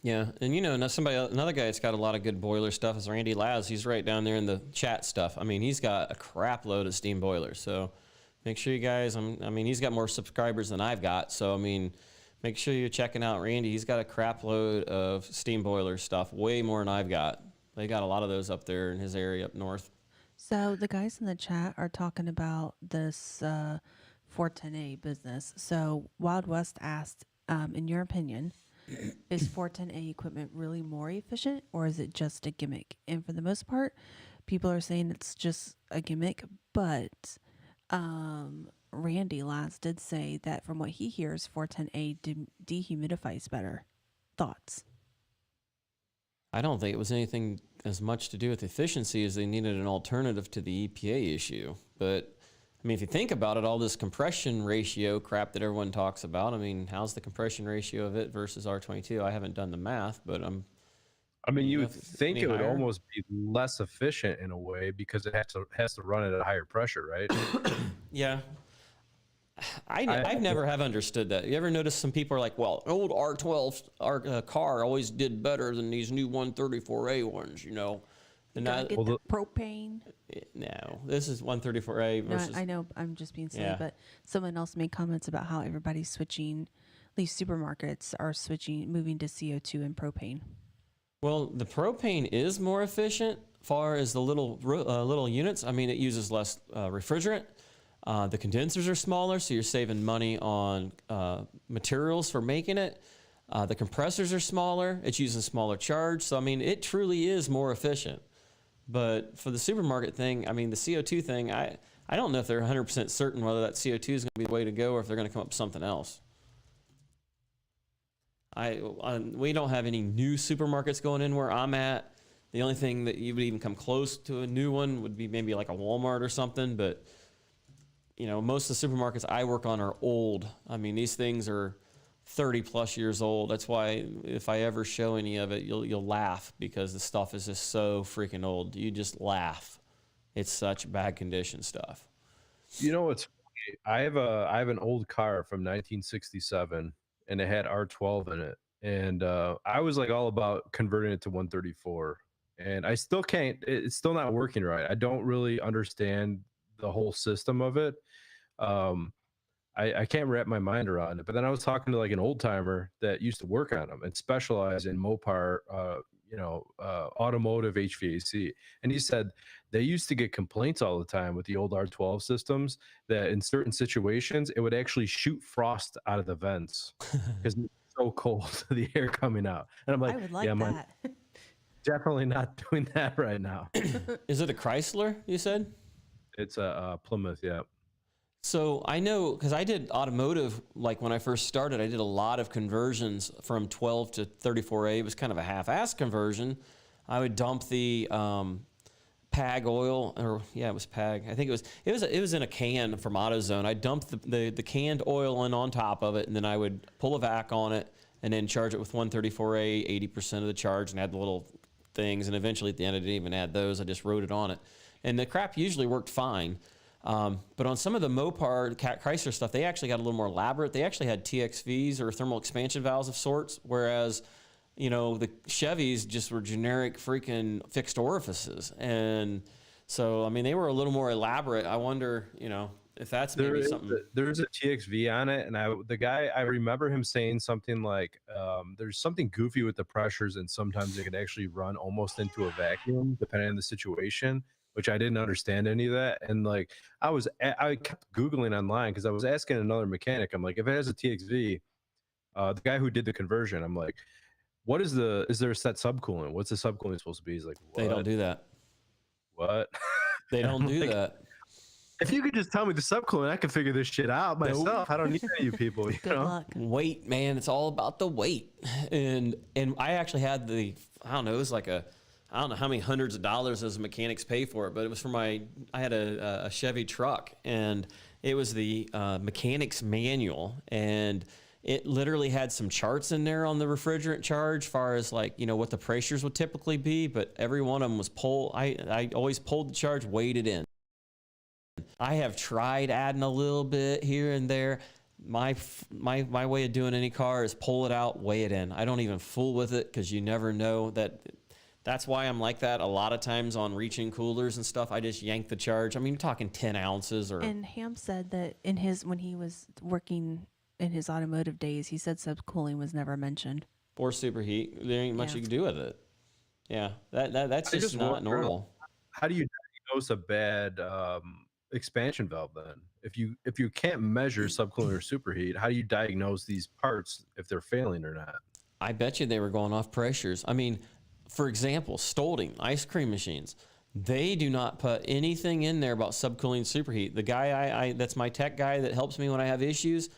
Yeah, and you know, another guy that's got a lot of good boiler stuff is Randy Laz. He's right down there in the chat stuff. I mean, he's got a crap load of steam boilers. So make sure you guys, I mean, he's got more subscribers than I've got. So, I mean, make sure you're checking out Randy. He's got a crap load of steam boiler stuff, way more than I've got. They got a lot of those up there in his area up north. So the guys in the chat are talking about this 410A business. So Wild West asked, in your opinion, is 410A equipment really more efficient, or is it just a gimmick? And for the most part, people are saying it's just a gimmick, but Randy last did say that from what he hears, 410A dehumidifies better. Thoughts? I don't think it was anything as much to do with efficiency as they needed an alternative to the EPA issue. But I mean, if you think about it, all this compression ratio crap that everyone talks about, I mean, how's the compression ratio of it versus R22? I haven't done the math, but I mean, you would think it would almost be less efficient in a way because it has to run at a higher pressure, right? Yeah. I've never have understood that. You ever notice some people are like, well, old R12 car always did better than these new 134A ones, you know? And Gotta that, get the propane. no, this is 134A No, versus. I know I'm just being silly, Yeah. but someone else made comments about how everybody's switching. At least supermarkets are moving to CO2 and propane. Well, the propane is more efficient far as the little units. I mean, it uses less refrigerant. The condensers are smaller, so you're saving money on materials for making it. The compressors are smaller. It's using smaller charge. So, I mean, it truly is more efficient. But for the supermarket thing, I mean, the CO2 thing, I don't know if they're 100% certain whether that CO2 is going to be the way to go or if they're going to come up with something else. We don't have any new supermarkets going in where I'm at. The only thing that you would even come close to a new one would be maybe like a Walmart or something. But, you know, most of the supermarkets I work on are old. I mean, these things are 30 plus years old. That's why if I ever show any of it, you'll laugh because the stuff is just so freaking old. You just laugh. It's such bad condition stuff. You know what's funny? I have an old car from 1967 and it had R12 in it. And I was like all about converting it to 134. And I still can't, it's still not working right. I don't really understand the whole system of it. I can't wrap my mind around it. But then I was talking to like an old timer that used to work on them and specialize in Mopar, automotive HVAC. And he said they used to get complaints all the time with the old R12 systems that in certain situations, it would actually shoot frost out of the vents because it's so cold, the air coming out. And I'm like, I would like yeah, that. definitely not doing that right now. Is it a Chrysler, you said? It's a Plymouth, yeah. So I know, because I did automotive, like when I first started, I did a lot of conversions from 12 to 34A. It was kind of a half-assed conversion. I would dump the PAG oil, or yeah, it was PAG. I think it was in a can from AutoZone. I dumped the canned oil in on top of it, and then I would pull a vac on it, and then charge it with 134A, 80% of the charge, and add the little things. And eventually, at the end, I didn't even add those. I just wrote it on it, and the crap usually worked fine. But on some of the Mopar Chrysler stuff, they actually got a little more elaborate. They actually had TXVs or thermal expansion valves of sorts, whereas, you know, the Chevys just were generic freaking fixed orifices. And so, I mean, they were a little more elaborate. I wonder, you know, if that's maybe something. There's a TXV on it, and the guy, I remember him saying something like, there's something goofy with the pressures, and sometimes it could actually run almost into a vacuum, depending on the situation, which I didn't understand any of that. And like, I kept Googling online because I was asking another mechanic. I'm like, if it has a TXV, the guy who did the conversion, I'm like, is there a set subcoolant? What's the subcoolant supposed to be? He's like, what? They don't do that. What? They don't do like, that. If you could just tell me the subcoolant, I could figure this shit out myself. I don't need any of you people. Good luck. Weight, man. It's all about the weight. And I actually had I don't know, it was like I don't know how many hundreds of dollars those mechanics pay for it, but it was for I had a Chevy truck, and it was the mechanic's manual, and it literally had some charts in there on the refrigerant charge, far as like, you know, what the pressures would typically be, but every one of them was I always pulled the charge, weighed it in. I have tried adding a little bit here and there. My way of doing any car is pull it out, weigh it in. I don't even fool with it because you never know that. That's why I'm like that a lot of times on reaching coolers and stuff. I just yank the charge. I mean, you're talking 10 ounces or. And Ham said that when he was working in his automotive days, he said subcooling was never mentioned. Or superheat. There ain't much you can do with it. Yeah, that's just not normal. How do you diagnose a bad expansion valve then? If you can't measure subcooling or superheat, how do you diagnose these parts if they're failing or not? I bet you they were going off pressures. I mean, for example, Stolding ice cream machines, they do not put anything in there about subcooling superheat. The guy that's my tech guy that helps me when I have issues,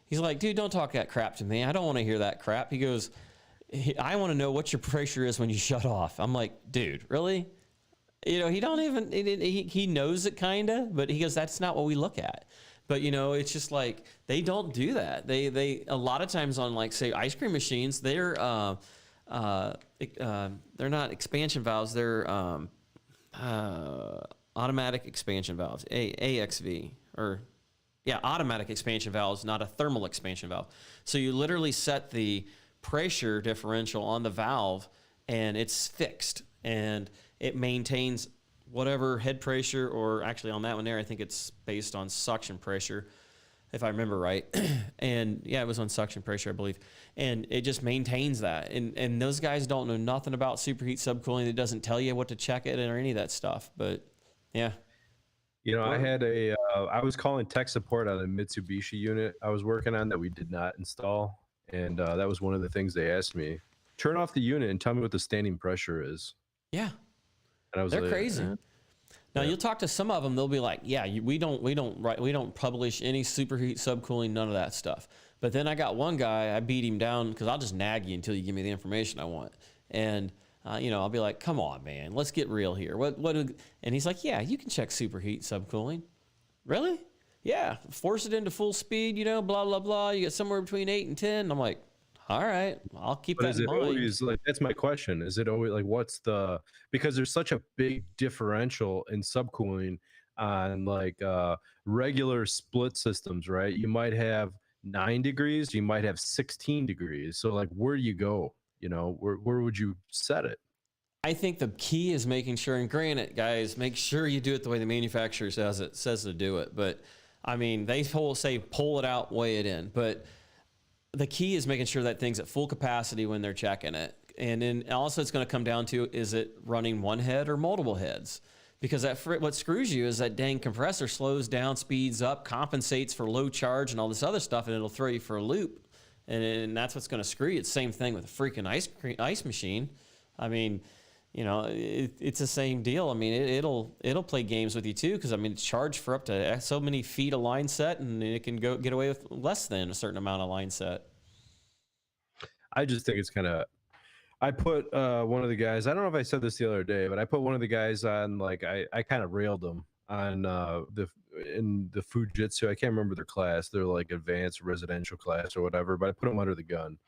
he's like, dude, don't talk that crap to me. I don't want to hear that crap. He goes, I want to know what your pressure is when you shut off. I'm like, dude, really? You know, he don't even, he knows it kind of, but he goes, that's not what we look at. But, you know, it's just like, they don't do that. They a lot of times on, like, say, ice cream machines, they're not expansion valves. They're automatic expansion valves, AXV, or Yeah, automatic expansion valves, not a thermal expansion valve. So you literally set the pressure differential on the valve and it's fixed and it maintains whatever head pressure, or actually on that one there, I think it's based on suction pressure, if I remember right. And yeah, it was on suction pressure, I believe. And it just maintains that. And those guys don't know nothing about superheat subcooling. It doesn't tell you what to check it or any of that stuff. But yeah. You know, I was calling tech support on a Mitsubishi unit I was working on that we did not install. And that was one of the things they asked me. Turn off the unit and tell me what the standing pressure is. Yeah. And I was They're like, crazy. Now Yeah. you'll talk to some of them. They'll be like, "Yeah, we don't publish any superheat subcooling, none of that stuff." But then I got one guy, I beat him down because I'll just nag you until you give me the information I want. And I'll be like, "Come on, man, let's get real here." And he's like, "Yeah, you can check superheat subcooling." Really? Yeah, force it into full speed. Blah blah blah. You get somewhere between 8 and 10. I'm like, all right, I'll keep But that is in it mind. always like, that's my question. Is it always like, because there's such a big differential in subcooling on like regular split systems, right? You might have 9 degrees, you might have 16 degrees. So like, where do you go? Where would you set it? I think the key is making sure, and granted, guys, make sure you do it the way the manufacturer says to do it. But I mean, they say pull it out, weigh it in. But the key is making sure that thing's at full capacity when they're checking it. And then also it's going to come down to, is it running one head or multiple heads? Because what screws you is that dang compressor slows down, speeds up, compensates for low charge and all this other stuff, and it'll throw you for a loop. And that's what's going to screw you. It's the same thing with a freaking ice machine. I mean, it's the same deal. I mean, it'll play games with you too, because I mean, it's charged for up to so many feet of line set, and it can get away with less than a certain amount of line set. I just think it's kind of. I put one of the guys. I don't know if I said this the other day, but I put one of the guys on. Like I kind of railed them on in the Fujitsu. I can't remember their class. They're like advanced residential class or whatever. But I put them under the gun.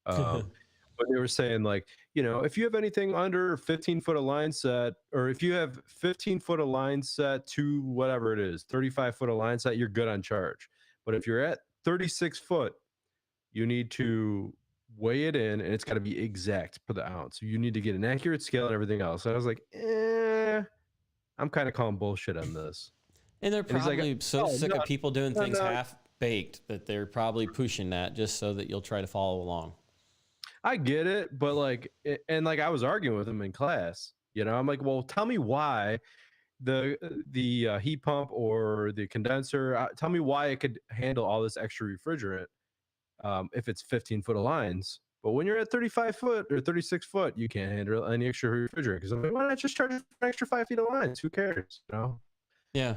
But they were saying like, if you have anything under 15 foot of line set, or if you have 15 foot of line set to whatever it is, 35 foot of line set, you're good on charge. But if you're at 36 foot, you need to weigh it in, and it's got to be exact per the ounce. You need to get an accurate scale and everything else. So I was like, I'm kind of calling bullshit on this. And they're probably sick no, of people doing no, things no. half baked that they're probably pushing that just so that you'll try to follow along. I get it, but I was arguing with him in class. I'm like, well, tell me why the heat pump or the condenser. Tell me why it could handle all this extra refrigerant if it's 15 foot of lines. But when you're at 35 foot or 36 foot, you can't handle any extra refrigerant. Because I'm like, why not just charge an extra 5 feet of lines? Who cares? Yeah,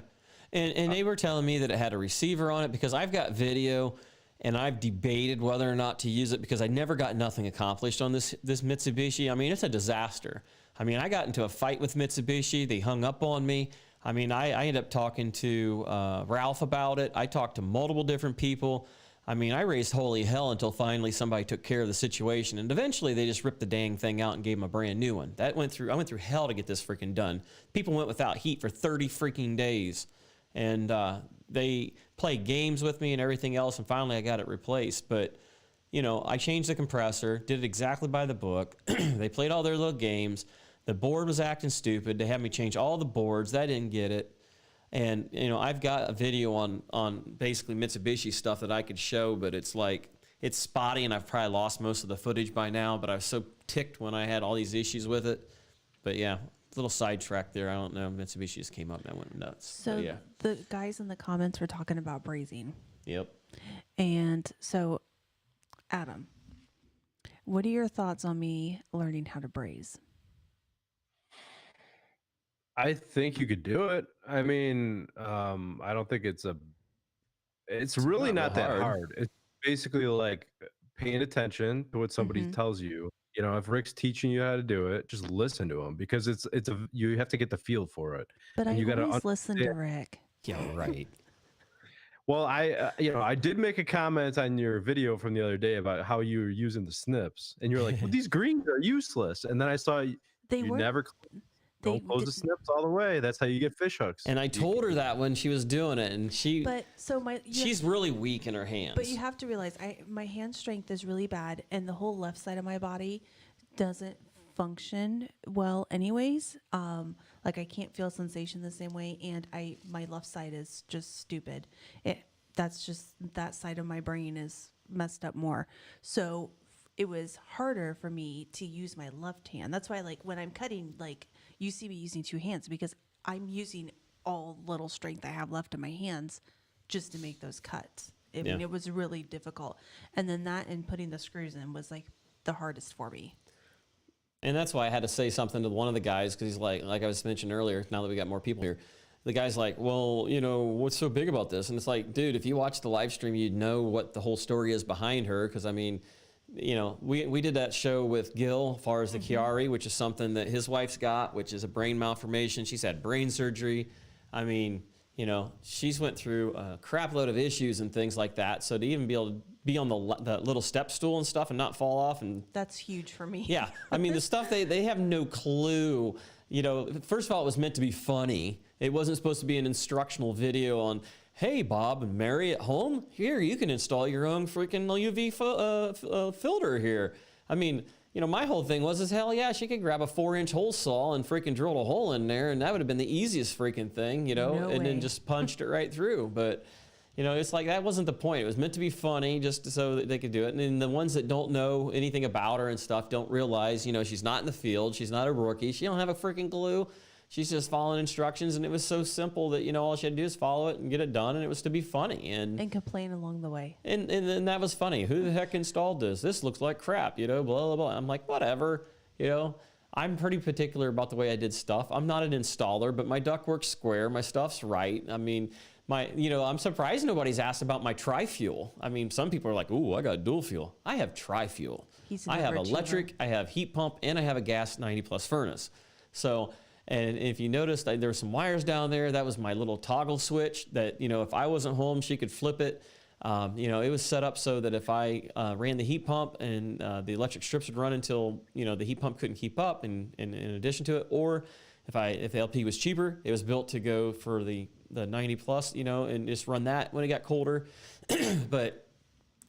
and they were telling me that it had a receiver on it, because I've got video. And I've debated whether or not to use it, because I never got nothing accomplished on this Mitsubishi. I mean, it's a disaster. I mean, I got into a fight with Mitsubishi. They hung up on me. I mean, I ended up talking to Ralph about it. I talked to multiple different people. I mean, I raised holy hell until finally somebody took care of the situation. And eventually they just ripped the dang thing out and gave them a brand new one. I went through hell to get this freaking done. People went without heat for 30 freaking days. And they played games with me and everything else, and finally I got it replaced. But, I changed the compressor, did it exactly by the book. They played all their little games. The board was acting stupid. They had me change all the boards. I didn't get it. And, I've got a video on basically Mitsubishi stuff that I could show, but it's spotty, and I've probably lost most of the footage by now, but I was so ticked when I had all these issues with it. But yeah. Little sidetrack there. I don't know. Mitsubishi just came up and I went nuts. So yeah. The guys in the comments were talking about brazing. Yep. And so, Adam, what are your thoughts on me learning how to braze? I think you could do it. I mean, I don't think it's really not that hard. It's basically like paying attention to what somebody tells you. If Rick's teaching you how to do it, just listen to him, because you have to get the feel for it. But and I you gotta always listen to Rick. Yeah, right. Well, I did make a comment on your video from the other day about how you were using the snips, and you're like, well, these greens are useless. And then I saw They you were never. Don't close the snips all the way. That's how you get fish hooks. And I told her that when she was doing it, and she's really weak in her hands. But you have to realize, my hand strength is really bad, and the whole left side of my body doesn't function well, anyways. Like I can't feel sensation the same way, and my left side is just stupid. That's just that side of my brain is messed up more. So it was harder for me to use my left hand. That's why, like, when I'm cutting, like, you see me using two hands because I'm using all little strength I have left in my hands just to make those cuts. I mean, it was really difficult. And then that and putting the screws in was, like, the hardest for me. And that's why I had to say something to one of the guys, because he's like I was mentioning earlier, now that we got more people here, the guy's like, well, what's so big about this? And it's like, dude, if you watch the live stream, you'd know what the whole story is behind her. Because, I mean, we did that show with Gil as far as the Chiari, which is something that his wife's got, which is a brain malformation. She's had brain surgery. I mean, she's went through a crap load of issues and things like that. So to even be able to be on the little step stool and stuff and not fall off, and that's huge for me. Yeah. I mean, the stuff they have no clue. First of all, it was meant to be funny. It wasn't supposed to be an instructional video on, hey, Bob and Mary at home, here, you can install your own freaking UV filter here. I mean, my whole thing was, hell yeah, she could grab a 4-inch hole saw and freaking drill a hole in there, and that would have been the easiest freaking thing, then just punched it right through. But, it's like, that wasn't the point. It was meant to be funny just so that they could do it. And then the ones that don't know anything about her and stuff don't realize, she's not in the field. She's not a rookie. She don't have a freaking clue. She's just following instructions, and it was so simple that, all she had to do is follow it and get it done, and it was to be funny. And complain along the way. And that was funny. Who the heck installed this? This looks like crap, blah, blah, blah. I'm like, whatever, I'm pretty particular about the way I did stuff. I'm not an installer, but my ductwork's square. My stuff's right. I mean, I'm surprised nobody's asked about my tri-fuel. I mean, some people are like, ooh, I got dual fuel. I have tri-fuel. I have electric, I have heat pump, and I have a gas 90-plus furnace. So... And if you noticed, there were some wires down there. That was my little toggle switch that, if I wasn't home, she could flip it. It was set up so that if I ran the heat pump and the electric strips would run until, the heat pump couldn't keep up in addition to it. Or if the LP was cheaper, it was built to go for the 90 plus, and just run that when it got colder. But,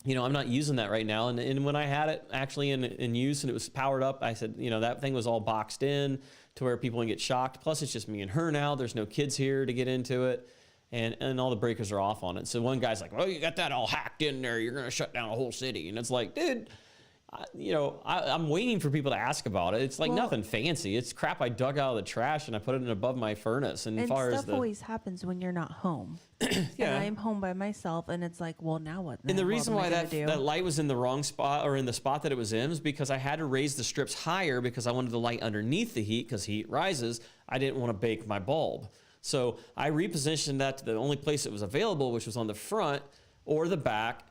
I'm not using that right now. And when I had it actually in use and it was powered up, I said, that thing was all boxed in to where people can get shocked. Plus, it's just me and her now. There's no kids here to get into it. And all the breakers are off on it. So one guy's like, well, you got that all hacked in there. You're going to shut down a whole city. And it's like, dude, I'm waiting for people to ask about it. It's like nothing fancy. It's crap I dug out of the trash and I put it in above my furnace. And stuff always happens when you're not home. Yeah. And I'm home by myself, and it's like, well, now what? And the reason why that light was in the wrong spot, or in the spot that it was in, is because I had to raise the strips higher because I wanted the light underneath the heat, because heat rises. I didn't want to bake my bulb. So I repositioned that to the only place it was available, which was on the front or the back.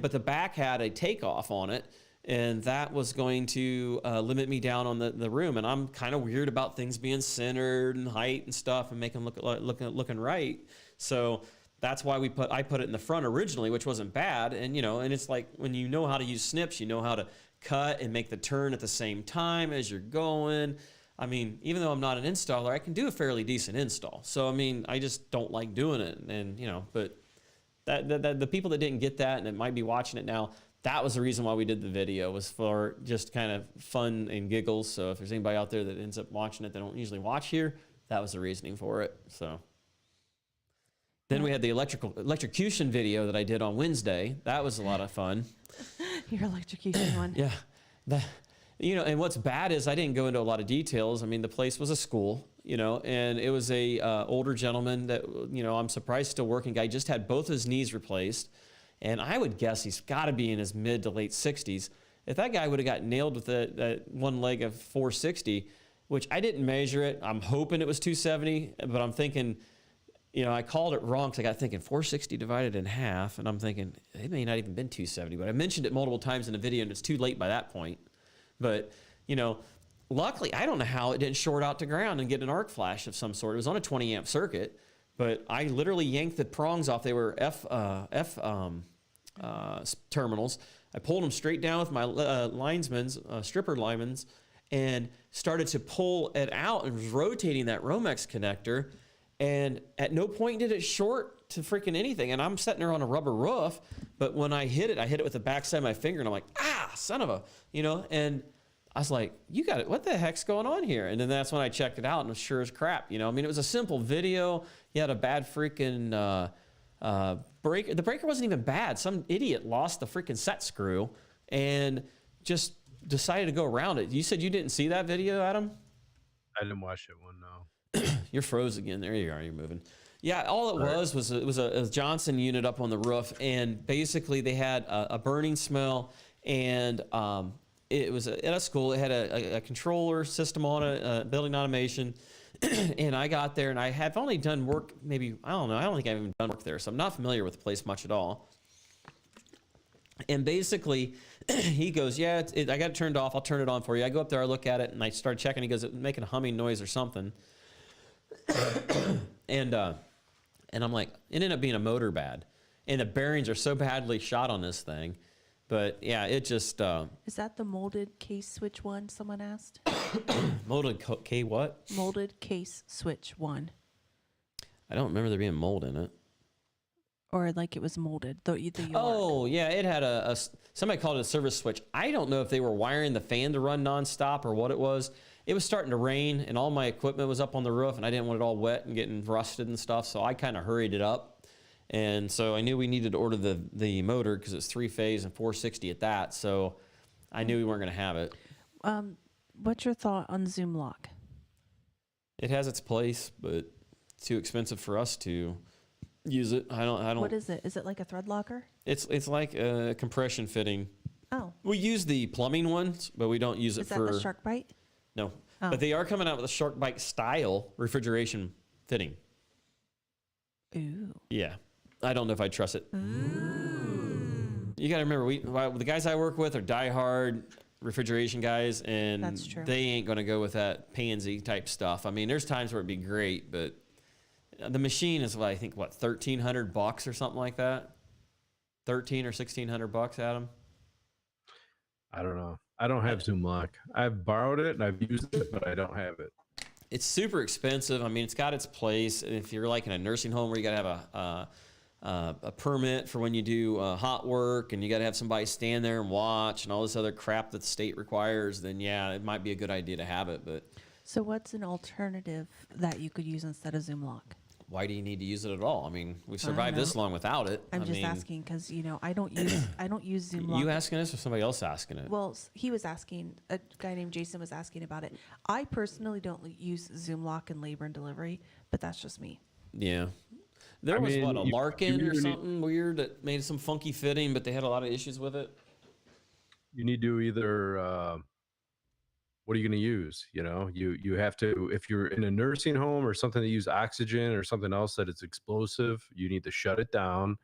But the back had a takeoff on it, and that was going to limit me down on the room. And I'm kind of weird about things being centered and height and stuff and making looking right. So that's why I put it in the front originally, which wasn't bad. And and it's like, when you know how to use snips, you know how to cut and make the turn at the same time as you're going. I mean, even though I'm not an installer, I can do a fairly decent install. So I mean, I just don't like doing it. And but that the people that didn't get that and that might be watching it now, that was the reason why we did the video, was for just kind of fun and giggles. So if there's anybody out there that ends up watching it that don't usually watch here, that was the reasoning for it. So then we had the electrocution video that I did on Wednesday. That was a lot of fun. Your electrocution one. Yeah. And what's bad is I didn't go into a lot of details. I mean, the place was a school, and it was a older gentleman that, I'm surprised still working guy, just had both his knees replaced. And I would guess he's got to be in his mid to late 60s. If that guy would have got nailed with that one leg of 460, which I didn't measure it, I'm hoping it was 270, but I'm thinking, I called it wrong because I got thinking 460 divided in half, and I'm thinking it may not even been 270, but I mentioned it multiple times in the video, and it's too late by that point. But, luckily, I don't know how it didn't short out to ground and get an arc flash of some sort. It was on a 20 amp circuit, but I literally yanked the prongs off. They were F terminals. I pulled them straight down with my stripper linemen's, and started to pull it out and was rotating that Romex connector. And at no point did it short to freaking anything. And I'm sitting there on a rubber roof, but when I hit it with the backside of my finger, and I'm like, son of a, and I was like, you got it. What the heck's going on here? And then that's when I checked it out, and it was sure as crap. I mean, it was a simple video. He had a bad freaking breaker. The breaker wasn't even bad. Some idiot lost the freaking set screw and just decided to go around it. You said you didn't see that video, Adam? I didn't watch it one, no. You're froze again. There you are. You're moving. Yeah, all it was a Johnson unit up on the roof, and basically they had a burning smell, and it was at a school. It had a controller system on it, building automation, and I got there, and I have only done work maybe, I don't know, I don't think I've even done work there, so I'm not familiar with the place much at all. And basically, he goes, I got it turned off. I'll turn it on for you. I go up there, I look at it, and I start checking. He goes, it's making a humming noise or something. And I'm like, it ended up being a motor bad. And the bearings are so badly shot on this thing. But yeah, it just... Is that the molded case switch one, someone asked? molded K what? Molded case switch one. I don't remember there being mold in it. Or like it was molded. Oh, yeah, it had somebody called it a service switch. I don't know if they were wiring the fan to run nonstop or what it was. It was starting to rain, and all my equipment was up on the roof, and I didn't want it all wet and getting rusted and stuff, so I kind of hurried it up. And so I knew we needed to order the motor because it's 3-phase and 460 at that, so I knew we weren't going to have it. What's your thought on Zoom lock? It has its place, but it's too expensive for us to use it. I don't. What is it? Is it like a thread locker? It's like a compression fitting. Oh. We use the plumbing ones, but we don't use it for... Is that the Shark Bite? No. Oh. But they are coming out with a Shark Bite style refrigeration fitting. Ooh. Yeah. I don't know if I trust it. Ooh. You got to remember, the guys I work with are diehard refrigeration guys, and That's true. They ain't going to go with that pansy type stuff. I mean, there's times where it'd be great, but the machine is, I think, $1,300 or something like that? 13 or $1,600, Adam? I don't know. I don't have Zoom Lock. I've borrowed it and I've used it, but I don't have it. It's super expensive. I mean, it's got its place. If you're like in a nursing home where you got to have a permit for when you do hot work, and you got to have somebody stand there and watch and all this other crap that the state requires, then yeah, it might be a good idea to have it. But so what's an alternative that you could use instead of Zoom Lock? Why do you need to use it at all? I mean, we've survived this long without it. I'm just asking because I don't use Zoom Lock. You asking this or somebody else asking it? Well, he was asking. A guy named Jason was asking about it. I personally don't use Zoom Lock in labor and delivery, but that's just me. Yeah. There was a Larkin or something weird that made some funky fitting, but they had a lot of issues with it. You need to either what are you going to use? You have to, if you're in a nursing home or something that uses oxygen or something else that is explosive, you need to shut it down,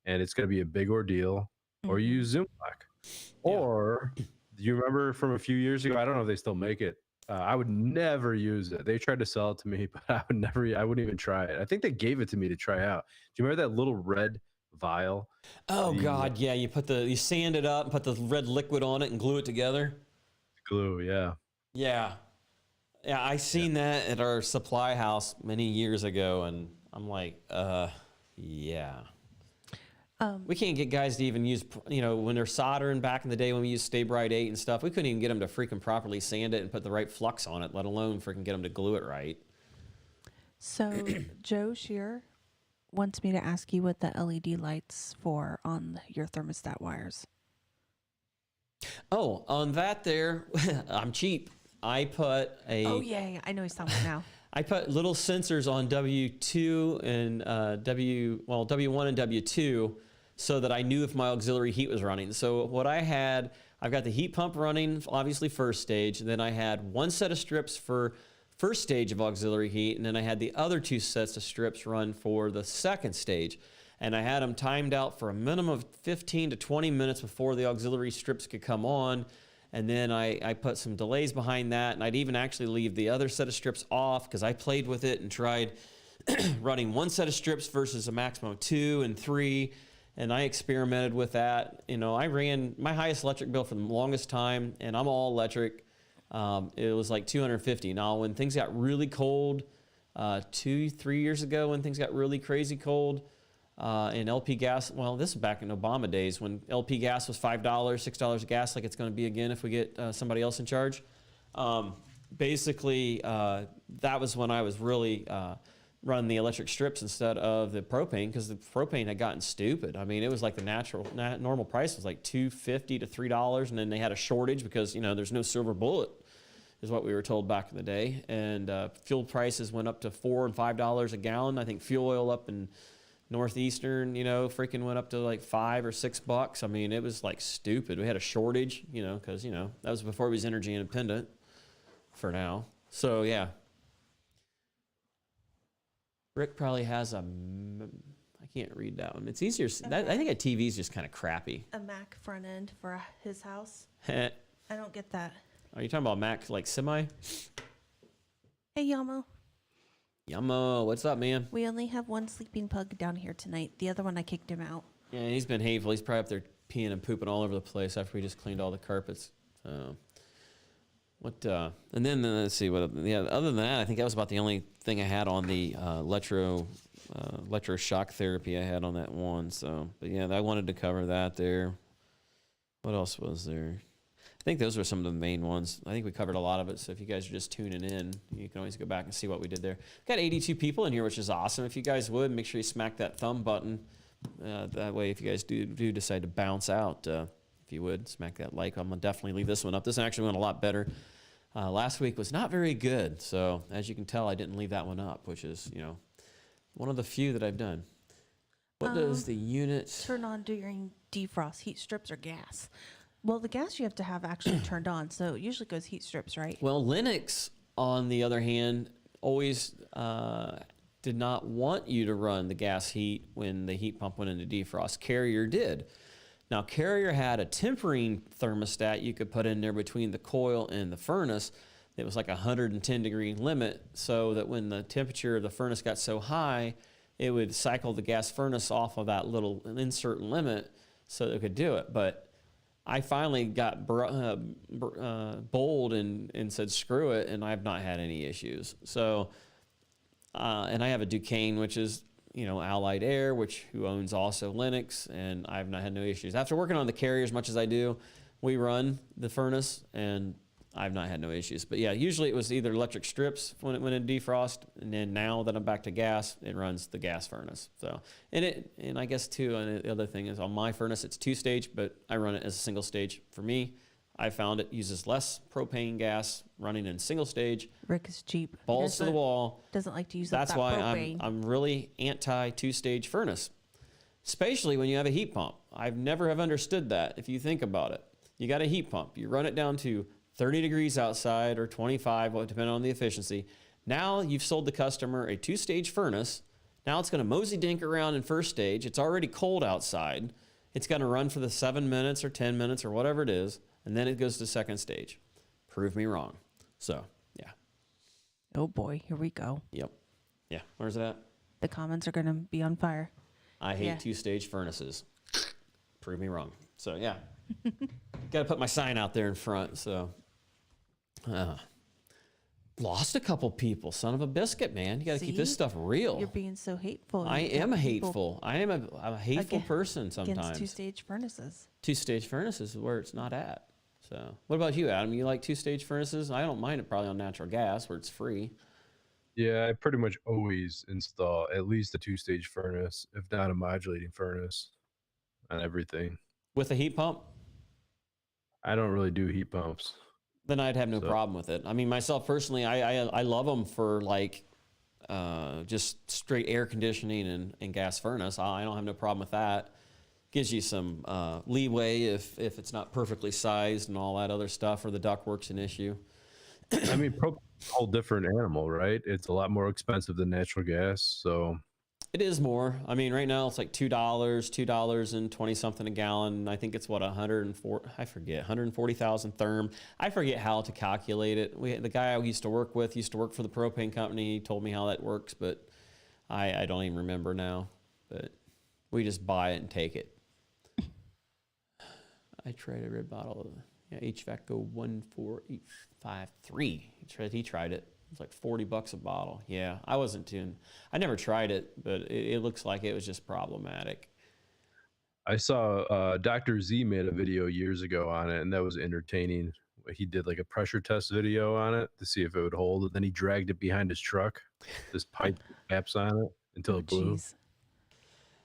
and it's going to be a big ordeal. Or you use Zoom Lock. Yeah. Or do you remember from a few years ago? I don't know if they still make it. I would never use it. They tried to sell it to me, but I wouldn't even try it. I think they gave it to me to try out. Do you remember that little red vial? Oh God, yeah. You sand it up, put the red liquid on it, and glue it together. Glue, yeah. Yeah. Yeah, I seen that at our supply house many years ago, and I'm like, yeah. We can't get guys to even use, when they're soldering back in the day when we used Stay Bright 8 and stuff, we couldn't even get them to freaking properly sand it and put the right flux on it, let alone freaking get them to glue it right. So Joe Shearer wants me to ask you what the LED lights for on your thermostat wires. Oh, on that there, I'm cheap. I put a... Oh, yeah. I know he's talking about now. I put little sensors on W2 and W1 and W2 so that I knew if my auxiliary heat was running. So what I've got the heat pump running, obviously first stage. Then I had one set of strips for first stage of auxiliary heat, and then I had the other two sets of strips run for the second stage. And I had them timed out for a minimum of 15 to 20 minutes before the auxiliary strips could come on. And then I put some delays behind that, and I'd even actually leave the other set of strips off because I played with it and tried running one set of strips versus a maximum of 2 and 3, and I experimented with that. I ran my highest electric bill for the longest time, and I'm all electric. it was like 250. Now, when things got really cold, 2-3 years ago, when things got really crazy cold, and LP gas, well, this is back in Obama days when LP gas was $5, $6 a gas, like it's going to be again if we get somebody else in charge. Basically, that was when I was really running the electric strips instead of the propane, because the propane had gotten stupid. I mean, it was like the normal price was like $2.50 to $3, and then they had a shortage because, you know, there's no silver bullet, is what we were told back in the day. And fuel prices went up to $4 and $5 a gallon. I think fuel oil up in Northeastern, you know, freaking went up to like $5 or $6. I mean, it was like stupid. We had a shortage, you know, because, you know, that was before we was energy independent for now. So, yeah. Rick probably has I can't read that one. It's easier. I think a TV is just kind of crappy. A Mac front end for his house. I don't get that. Are you talking about Mac like semi? Hey, Yamo. Yamo, what's up, man? We only have one sleeping pug down here tonight. The other one, I kicked him out. Yeah, he's been hateful. He's probably up there peeing and pooping all over the place after we just cleaned all the carpets. And then let's see what. Yeah, other than that, I think that was about the only thing I had on the electroshock therapy I had on that one. So, but yeah, I wanted to cover that there. What else was there? I think those were some of the main ones. I think we covered a lot of it. So if you guys are just tuning in, you can always go back and see what we did there. Got 82 people in here, which is awesome. If you guys would, make sure you smack that thumb button. That way, if you guys do decide to bounce out, if you would, smack that like. I'm going to definitely leave this one up. This one actually went a lot better. Last week was not very good. So as you can tell, I didn't leave that one up, which is, you know, one of the few that I've done. What does the unit... Turn on during defrost, heat strips or gas? Well, the gas you have to have actually turned on, so it usually goes heat strips, right? Well, Linux, on the other hand, always did not want you to run the gas heat when the heat pump went into defrost. Carrier did. Now, Carrier had a tempering thermostat you could put in there between the coil and the furnace. It was like a 110-degree limit, so that when the temperature of the furnace got so high, it would cycle the gas furnace off of that little insert limit so that it could do it. But I finally got bold and said, screw it, and I've not had any issues. So, and I have a Duquesne, which is, you know, Allied Air, who owns also Linux, and I've not had no issues. After working on the Carrier as much as I do, we run the furnace, and I've not had no issues. But yeah, usually it was either electric strips when it went in defrost, and then now that I'm back to gas, it runs the gas furnace. So, and I guess too, and the other thing is on my furnace, it's 2-stage, but I run it as a single stage. For me, I found it uses less propane gas running in single stage. Rick is cheap. Balls to the wall. Doesn't like to use That's that why propane. I'm really anti 2-stage furnace, especially when you have a heat pump. I've never have understood that. If you think about it, you got a heat pump. You run it down to 30 degrees outside or 25, depending on the efficiency. Now you've sold the customer a 2-stage furnace. Now it's going to mosey dink around in first stage. It's already cold outside. It's going to run for the 7 minutes or 10 minutes or whatever it is, and then it goes to second stage. Prove me wrong. So, yeah. Oh boy, here we go. Yep. Yeah. Where's that? The comments are going to be on fire. I hate 2-stage furnaces. Prove me wrong. So, yeah. Got to put my sign out there in front. So, lost a couple people. Son of a biscuit, man. You got to keep this stuff real. You're being so hateful. I am hateful. I'm a hateful person sometimes. Against 2-stage furnaces. 2-stage furnaces is where it's not at. So, what about you, Adam? You like 2-stage furnaces? I don't mind it probably on natural gas where it's free. Yeah, I pretty much always install at least a 2-stage furnace, if not a modulating furnace, on everything. With a heat pump? I don't really do heat pumps. Then I'd have no problem with it. I mean, myself personally, I love them for like just straight air conditioning and gas furnace. I don't have no problem with that. Gives you some leeway if it's not perfectly sized and all that other stuff, or the ductwork's an issue. I mean, propane's a whole different animal, right? It's a lot more expensive than natural gas, so... It is more. I mean, right now it's like $2 and 20 something a gallon. I think it's what 140,000 therm. I forget how to calculate it. The guy I used to work with used to work for the propane company. He told me how that works, but I don't even remember now. But we just buy it and take it. I tried a red bottle. Yeah, HVACO 14853. He tried it. It's like $40 a bottle. Yeah, I wasn't too. I never tried it, but it looks like it was just problematic. I saw Dr. Z made a video years ago on it, and that was entertaining. He did like a pressure test video on it to see if it would hold, and then he dragged it behind his truck, this pipe caps on it until it blew. Jeez.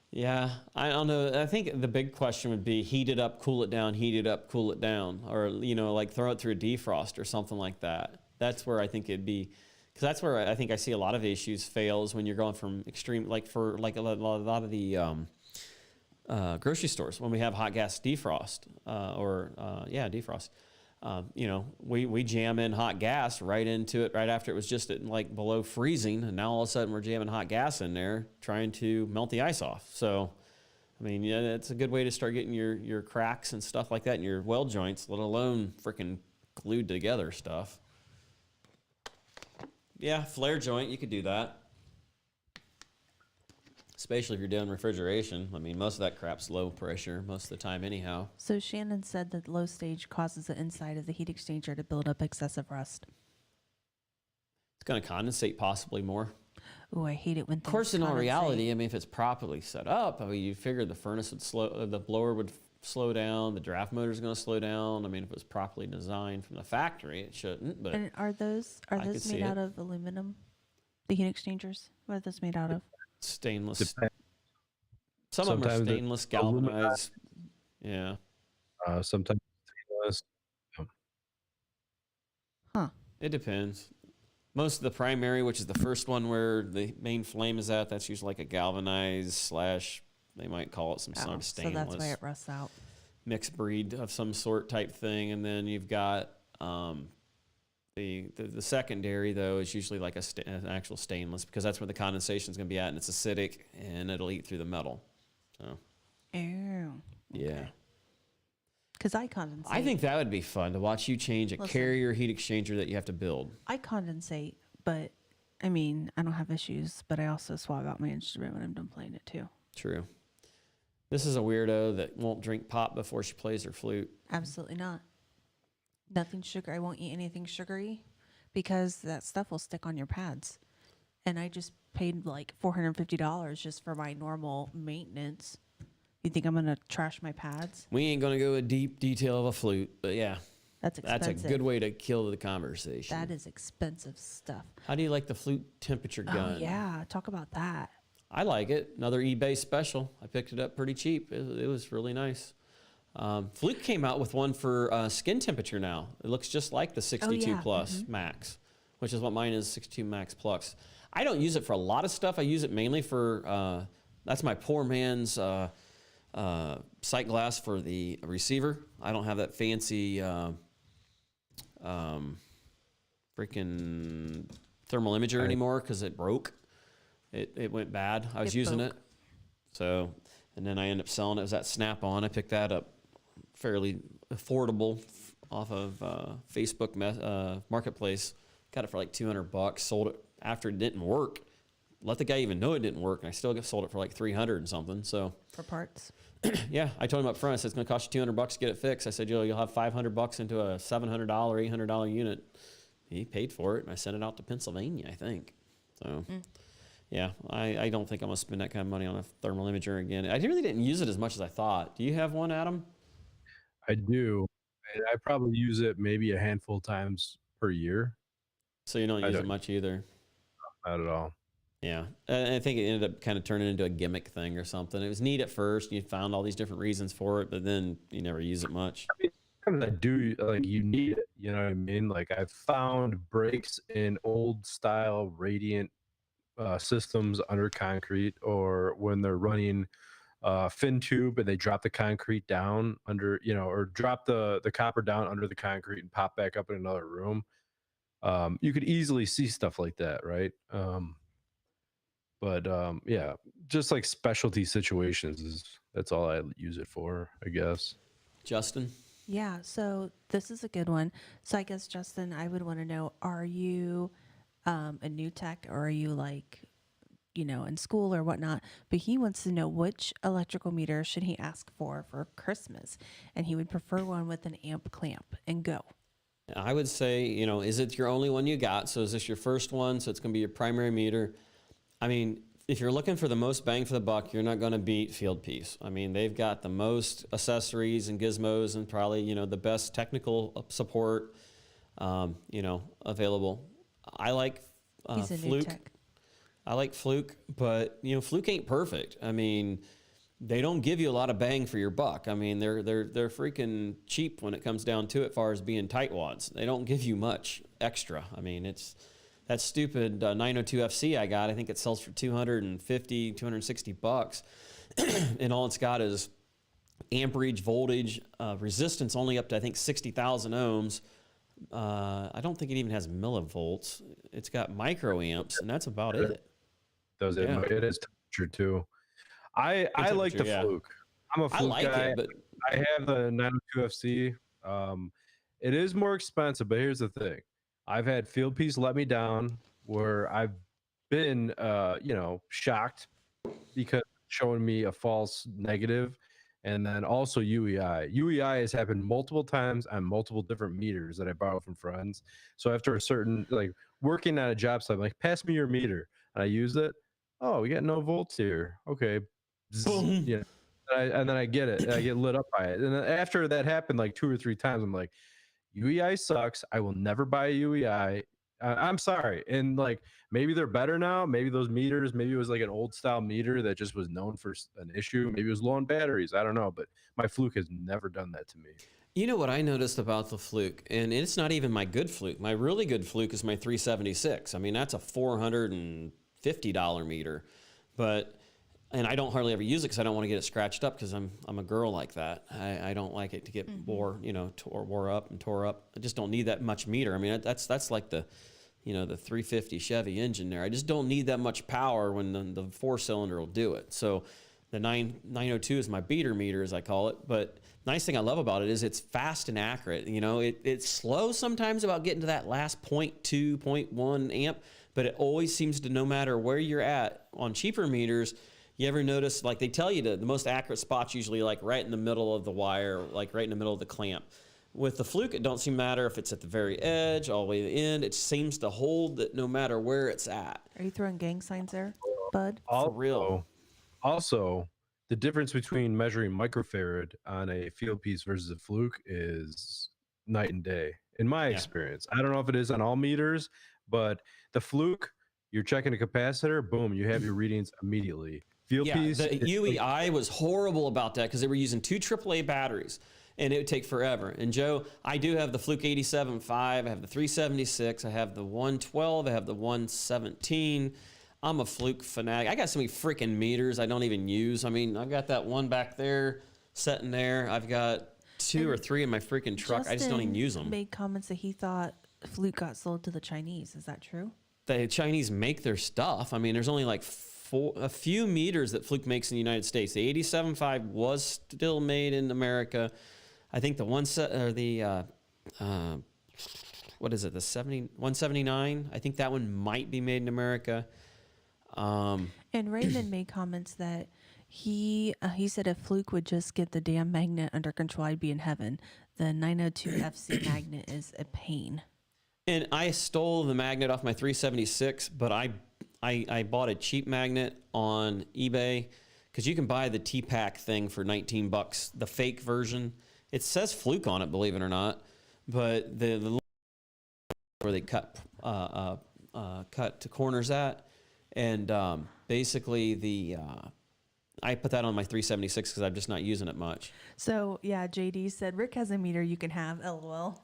Yeah, I don't know. I think the big question would be heat it up, cool it down, heat it up, cool it down, or like throw it through a defrost or something like that. That's where I think it'd be, because that's where I think I see a lot of issues fails when you're going from extreme, like for like a lot of the grocery stores when we have hot gas defrost defrost. We jam in hot gas right into it right after it was just at like below freezing, and now all of a sudden we're jamming hot gas in there trying to melt the ice off. So, I mean, yeah, that's a good way to start getting your cracks and stuff like that in your weld joints, let alone freaking glued together stuff. Yeah, flare joint, you could do that. Especially if you're doing refrigeration. I mean, most of that crap's low pressure most of the time anyhow. So Shannon said that low stage causes the inside of the heat exchanger to build up excessive rust. It's going to condensate possibly more. Oh, I hate it when things Of course, in all condensate. reality, I mean, if it's properly set up, I mean, you figure the furnace would the blower would slow down, the draft motor is going to slow down. I mean, if it was properly designed from the factory, it shouldn't. But And are those could see made it. out of aluminum? The heat exchangers? What are those made out of? stainless. Depends. Some of them are Sometimes they're stainless galvanized. Yeah. Sometimes stainless. Huh. It depends. Most of the primary, which is the first one where the main flame is at, that's usually like a galvanized slash, they might call it some sort of So stainless. that's why it rusts out. Mixed breed of some sort type thing. And then you've got the secondary, though, is usually like an actual stainless, because that's where the condensation is going to be at, and it's acidic, and it'll eat through the metal. So, Ew. yeah. Because I condensate. I think that would be fun to watch you change a Listen. carrier heat exchanger that you have to build. I condensate, but I mean, I don't have issues, but I also swab out my instrument when I'm done playing it too. True. This is a weirdo that won't drink pop before she plays her flute. Absolutely not. Nothing sugar. I won't eat anything sugary because that stuff will stick on your pads. And I just paid like $450 just for my normal maintenance. You think I'm going to trash my pads? We ain't going to go into deep detail of a flute, but yeah, That's expensive. that's a good way to kill the conversation. That is expensive stuff. How do you like the flute temperature gun? Oh, yeah. Talk about that. I like it. Another eBay special. I picked it up pretty cheap. It was really nice. Flute came out with one for skin temperature now. It looks just like the 62 yeah. Plus Max, which is what mine is, 62 Max Plus. I don't use it for a lot of stuff. I use it mainly for, that's my poor man's sight glass for the receiver. I don't have that fancy freaking thermal imager anymore because it broke. It went bad. I was using it. So, and then I ended up selling it. It was that Snap-on. I picked that up fairly affordable off of Facebook Marketplace. Got it for like $200. Sold it after it didn't work. Let the guy even know it didn't work, and I still sold it for like $300 and something. So For parts. yeah, I told him up front. I said it's going to cost you $200 to get it fixed. I said you'll have $500 into a $700, $800 unit. He paid for it, and I sent it out to Pennsylvania, I think. So. Yeah, I don't think I'm going to spend that kind of money on a thermal imager again. I really didn't use it as much as I thought. Do you have one, Adam? I do. And I probably use it maybe a handful of times per year. So you don't use it much either? Not at all. Yeah, I think it ended up kind of turning into a gimmick thing or something. It was neat at first. You found all these different reasons for it, but then you never use it much. I mean, sometimes I do, like, you need it. You know what I mean? Like, I've found breaks in old style radiant systems under concrete, or when they're running fin tube and they drop the concrete down under, or drop the copper down under the concrete and pop back up in another room. You could easily see stuff like that, right? But yeah, just like specialty situations that's all I use it for, I guess. Justin? Yeah, so this is a good one. So I guess, Justin, I would want to know, are you a new tech, or are you like in school or whatnot, but he wants to know which electrical meter should he ask for Christmas. And he would prefer one with an amp clamp and go. I would say, is it your only one you got? So is this your first one? So it's going to be your primary meter. I mean, if you're looking for the most bang for the buck, you're not going to beat Field Piece. I mean, they've got the most accessories and gizmos and probably, the best technical support, available. I like He's a new Fluke. tech. I like Fluke, but, Fluke ain't perfect. I mean, they don't give you a lot of bang for your buck. I mean, they're freaking cheap when it comes down to it, as far as being tightwads. They don't give you much extra. I mean, it's that stupid 902 FC I got. I think it sells for $250, $260, and all it's got is amperage, voltage, resistance only up to I think 60,000 ohms. I don't think it even has millivolts. It's got microamps, and that's about it. It is temperature too. I like the Fluke. I'm a Fluke guy. But I have the 902 FC. It is more expensive, but here's the thing. I've had Field Piece let me down where I've been, shocked because showing me a false negative. And then also UEI. UEI has happened multiple times on multiple different meters that I borrow from friends. So after a certain, working at a job site, I'm like, pass me your meter. And I use it. Oh, we got no volts here. Okay. boom. Yeah. And then I get it. I get lit up by it. And then after that happened 2 or 3 times, I'm like, UEI sucks. I will never buy a UEI. I'm sorry. And maybe they're better now. Maybe those meters, maybe it was an old style meter that just was known for an issue. Maybe it was low on batteries. I don't know. But my Fluke has never done that to me. You know what I noticed about the Fluke, and it's not even my good Fluke. My really good Fluke is my 376. I mean, that's a $450 meter. And I don't hardly ever use it because I don't want to get it scratched up because I'm a girl like that. I don't like it to get wore up and tore up. I just don't need that much meter. I mean, that's like the 350 Chevy engine there. I just don't need that much power when the 4-cylinder will do it. So the 902 is my beater meter, as I call it. But nice thing I love about it is it's fast and accurate. It's slow sometimes about getting to that last 0.2, 0.1 amp, but it always seems to, no matter where you're at on cheaper meters. You ever notice, they tell you the most accurate spot's usually right in the middle of the wire, right in the middle of the clamp. With the Fluke, it don't seem to matter if it's at the very edge, all the way to the end. It seems to hold it no matter where it's at. Are you throwing gang signs there, bud? For real. Also, the difference between measuring microfarad on a Field Piece versus a Fluke is night and day, in my experience. I don't know if it is on all meters, but the Fluke, you're checking a capacitor, boom, you have your readings immediately. Field Piece, the UEI was horrible about that because they were using 2 AAA batteries, and it would take forever. And Joe, I do have the Fluke 87.5, I have the 376, I have the 112, I have the 117. I'm a Fluke fanatic. I got so many freaking meters I don't even use. I mean, I've got that one back there, sitting there. I've got 2 or 3 in my freaking truck. I just don't even use them. Made comments that he thought Fluke got sold to the Chinese. Is that true? The Chinese make their stuff. I mean, there's only a few meters that Fluke makes in the United States. The 87.5 was still made in America. I think the what is it? The 179. I think that one might be made in America. And Raymond made comments that he said if Fluke would just get the damn magnet under control, I'd be in heaven. The 902 FC magnet is a pain. And I stole the magnet off my 376, but I bought a cheap magnet on eBay because you can buy the T-Pack thing for $19, the fake version. It says Fluke on it, believe it or not, but the where they cut to corners at, and basically I put that on my 376 because I'm just not using it much. So yeah, JD said Rick has a meter you can have. LOL.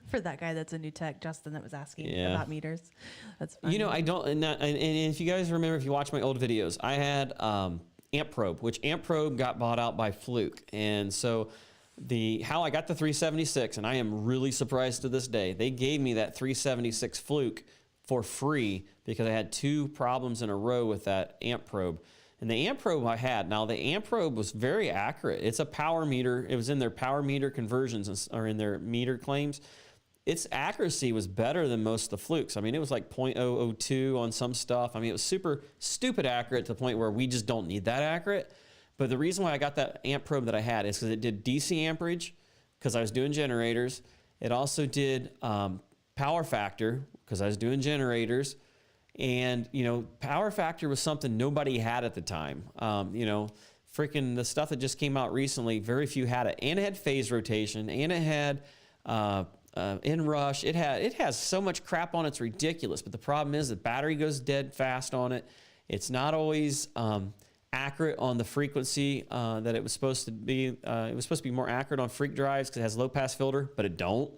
For that guy that's a new tech, Justin, that was asking about meters. That's funny. I don't, and if you guys remember, if you watch my old videos, I had Amp Probe, which Amp Probe got bought out by Fluke. And so how I got the 376, and I am really surprised to this day, they gave me that 376 Fluke for free because I had 2 problems in a row with that Amp Probe. And the Amp Probe I had, now the Amp Probe was very accurate. It's a power meter. It was in their power meter conversions or in their meter claims. its accuracy was better than most of the flukes. I mean, it was like 0.002 on some stuff. I mean, it was super stupid accurate to the point where we just don't need that accurate. But the reason why I got that amp probe that I had is because it did DC amperage, because I was doing generators. It also did power factor, because I was doing generators. And, you know, power factor was something nobody had at the time. You know, freaking the stuff that just came out recently, very few had it. And it had phase rotation, and it had inrush. It has so much crap on it, it's ridiculous. But the problem is the battery goes dead fast on it. It's not always accurate on the frequency that it was supposed to be. It was supposed to be more accurate on freak drives because it has low pass filter, but it don't.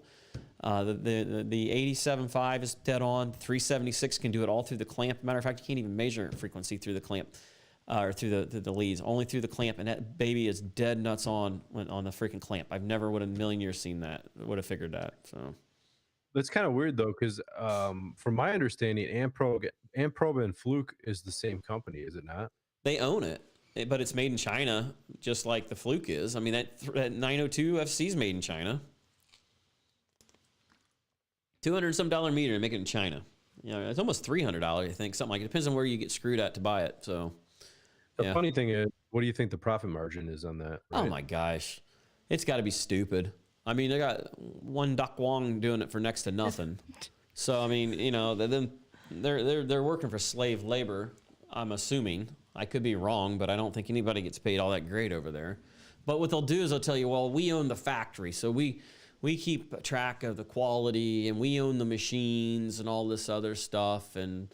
The 87.5 is dead on. The 376 can do it all through the clamp. Matter of fact, you can't even measure frequency through the clamp or through the leads, only through the clamp. And that baby is dead nuts on the freaking clamp. I've never would in a million years seen that, would have figured that. So That's kind of weird though, because from my understanding, Amprobe and Fluke is the same company, is it not? they own it, but it's made in China, just like the Fluke is. I mean, that 902 FC is made in China. $200 and some meter and make it in China. You know, it's almost $300, I think, something like it. Depends on where you get screwed at to buy it. So The funny thing is, what do you think the profit margin is on that? Oh my gosh, it's got to be stupid. I mean, they got one Duck Wong doing it for next to nothing. So I mean, you know, they're working for slave labor. I'm assuming. I could be wrong, but I don't think anybody gets paid all that great over there. But what they'll do is they'll tell you, well, we own the factory, so we keep track of the quality, and we own the machines and all this other stuff, and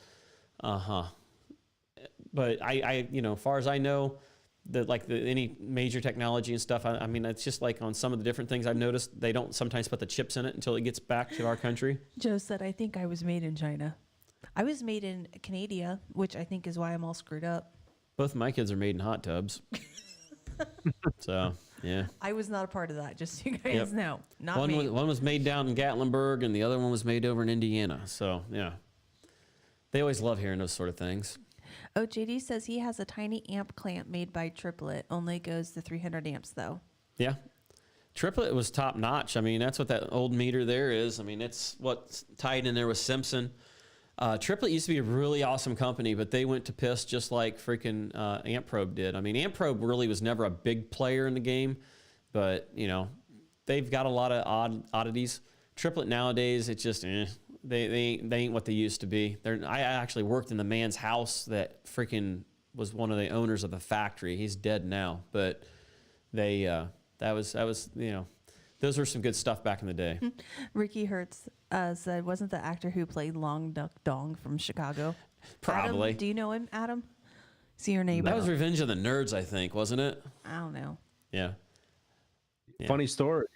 But I you know, as far as I know, any major technology and stuff, I mean, it's just like on some of the different things I've noticed, they don't sometimes put the chips in it until it gets back to our country. Joe said, I think I was made in China. I was made in Canada, which I think is why I'm all screwed up. Both of my kids are made in hot tubs. So, yeah. I was not a part of that, just so you guys know. Not One me. one was made down in Gatlinburg, and the other one was made over in Indiana. So, yeah. They always love hearing those sort of things. Oh, JD says he has a tiny amp clamp made by Triplet. Only goes to 300 amps, though. Yeah. Triplet was top notch. I mean, that's what that old meter there is. I mean, it's what's tied in there with Simpson. Triplet used to be a really awesome company, but they went to piss just like freaking Amp Probe did. I mean, Amp Probe really was never a big player in the game, but, you know, they've got a lot of oddities. Triplet nowadays, it's just, they ain't what they used to be. I actually worked in the man's house that freaking was one of the owners of the factory. He's dead now, but that was you know, those were some good stuff back in the day. Ricky Hertz said, wasn't the actor who played Long Duck Dong from Chicago? Probably. Adam, do you know him, Adam? See your neighbor. That was Revenge of the Nerds, I think, wasn't it? I don't know. Yeah. Funny story.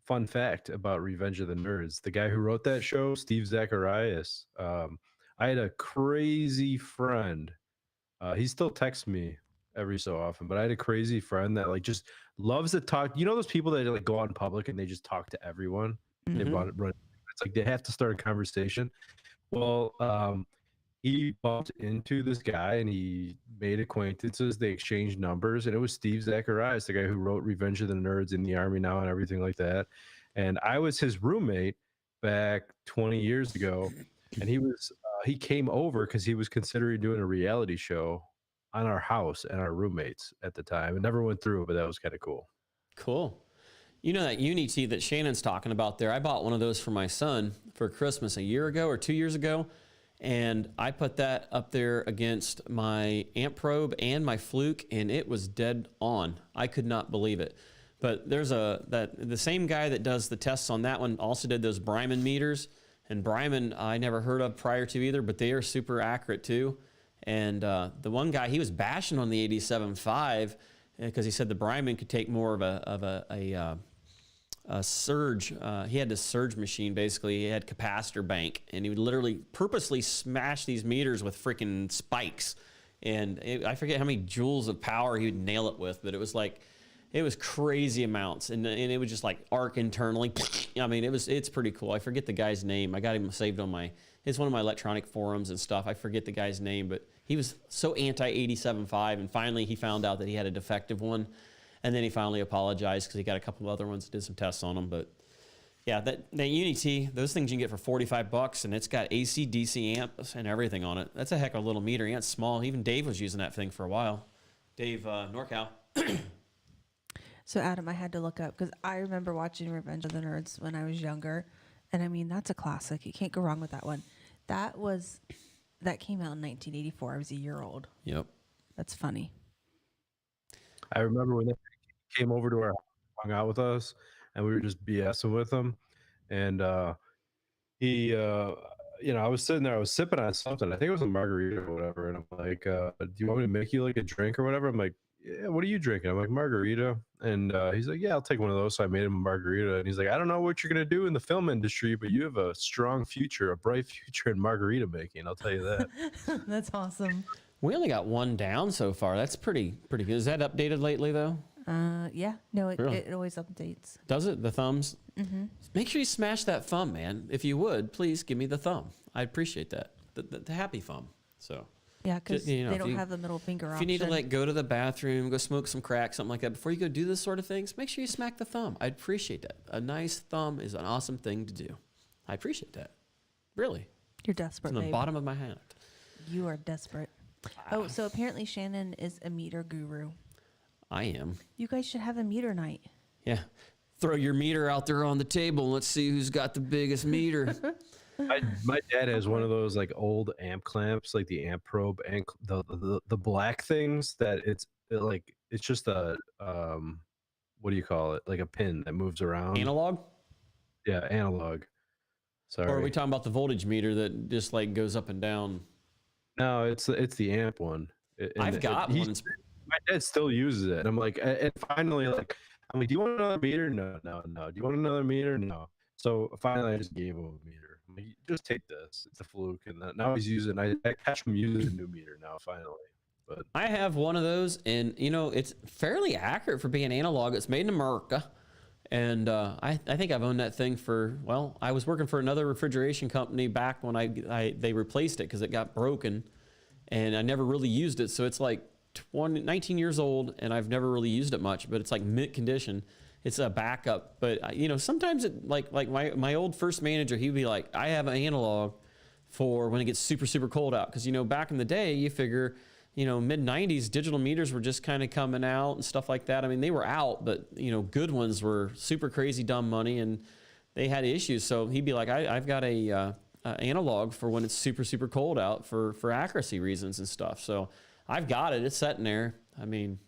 Fun fact about Revenge of the Nerds. The guy who wrote that show, Steve Zacharias, I had a crazy friend. He still texts me every so often, but I had a crazy friend that like just loves to talk. You know those people that like go out in public and they just talk to everyone? Mm-hmm. They run. It's like they have to start a conversation. Well, he bumped into this guy and he made acquaintances. They exchanged numbers, and it was Steve Zacharias, the guy who wrote Revenge of the Nerds, in the Army Now and everything like that. And I was his roommate back 20 years ago, and he came over because he was considering doing a reality show on our house and our roommates at the time. It never went through, but that was kind of cool. Cool. You know that Unity that Shannon's talking about there? I bought one of those for my son for Christmas a year ago or 2 years ago. And I put that up there against my Amp Probe and my Fluke, and it was dead on. I could not believe it. But there's the same guy that does the tests on that one also did those Bryman meters. And Bryman I never heard of prior to either, but they are super accurate too. And the one guy, he was bashing on the 87.5 because he said the Bryman could take more of a surge. He had this surge machine, basically. He had capacitor bank, and he would literally purposely smash these meters with freaking spikes. And I forget how many joules of power he would nail it with, but it was like, it was crazy amounts. And it would just like arc internally. I mean, it's pretty cool. I forget the guy's name. I got him saved on it's one of my electronic forums and stuff. I forget the guy's name, but he was so anti-87.5, and finally he found out that he had a defective one. And then he finally apologized because he got a couple of other ones that did some tests on them. But Yeah, that Unity, those things you can get for $45, and it's got AC, DC amps and everything on it. That's a heck of a little meter. Yeah, it's small. Even Dave was using that thing for a while. Dave Norcal. So Adam, I had to look up because I remember watching Revenge of the Nerds when I was younger, and I mean that's a classic. You can't go wrong with that one. That came out in 1984. I was a year old. Yep. That's funny. I remember when they came over to our house, hung out with us, and we were just BSing with him. And he, I was sitting there, I was sipping on something. I think it was a margarita or whatever. And I'm like, do you want me to make you like a drink or whatever? I'm like, yeah, what are you drinking? I'm like, margarita. And he's like, yeah, I'll take one of those. So I made him a margarita. And he's like, I don't know what you're going to do in the film industry, but you have a strong future, a bright future in margarita making. I'll tell you that. That's awesome. We only got one down so far. That's pretty good. Is that updated lately, though? Yeah. No, Really? it always updates. Does it? The thumbs? Mm-hmm. Make sure you smash that thumb, man. If you would, please give me the thumb. I'd appreciate that. The happy thumb. So. Yeah, because You know, they if don't you- have the middle finger option. If you need to like go to the bathroom, go smoke some crack, something like that, before you go do this sort of things, make sure you smack the thumb. I'd appreciate that. A nice thumb is an awesome thing to do. I appreciate that. Really. You're desperate, From the babe. bottom of my hand. You are desperate. Oh, so apparently Shannon is a meter guru. I am. You guys should have a meter night. Yeah. Throw your meter out there on the table and let's see who's got the biggest meter. My dad has one of those like old amp clamps, like the amp probe and the black things that it's just a what do you call it? Like a pin that moves around. Analog? Yeah, analog. Sorry. Or are we talking about the voltage meter that just like goes up and down? No, it's the amp one. I've got one. My dad still uses it. And I'm like, and finally, like, I'm like, do you want another meter? No. Do you want another meter? No. So finally, I just gave him a meter. I'm like, just take this. It's a fluke. And now he's using. I catch him using a new meter now. Finally, but I have one of those, and it's fairly accurate for being analog. It's made in America, and I think I've owned that thing for, well, I was working for another refrigeration company back when they replaced it because it got broken, and I never really used it. So it's like 19 years old, and I've never really used it much, but it's like mint condition. It's a backup, but sometimes it like my old first manager, he'd be like, I have an analog for when it gets super, super cold out. Cause back in the day, you figure, mid 90s, digital meters were just kind of coming out and stuff like that. I mean, they were out, but good ones were super crazy dumb money and they had issues. So he'd be like, I've got a analog for when it's super, super cold out for accuracy reasons and stuff. So I've got it. It's sitting there. I mean,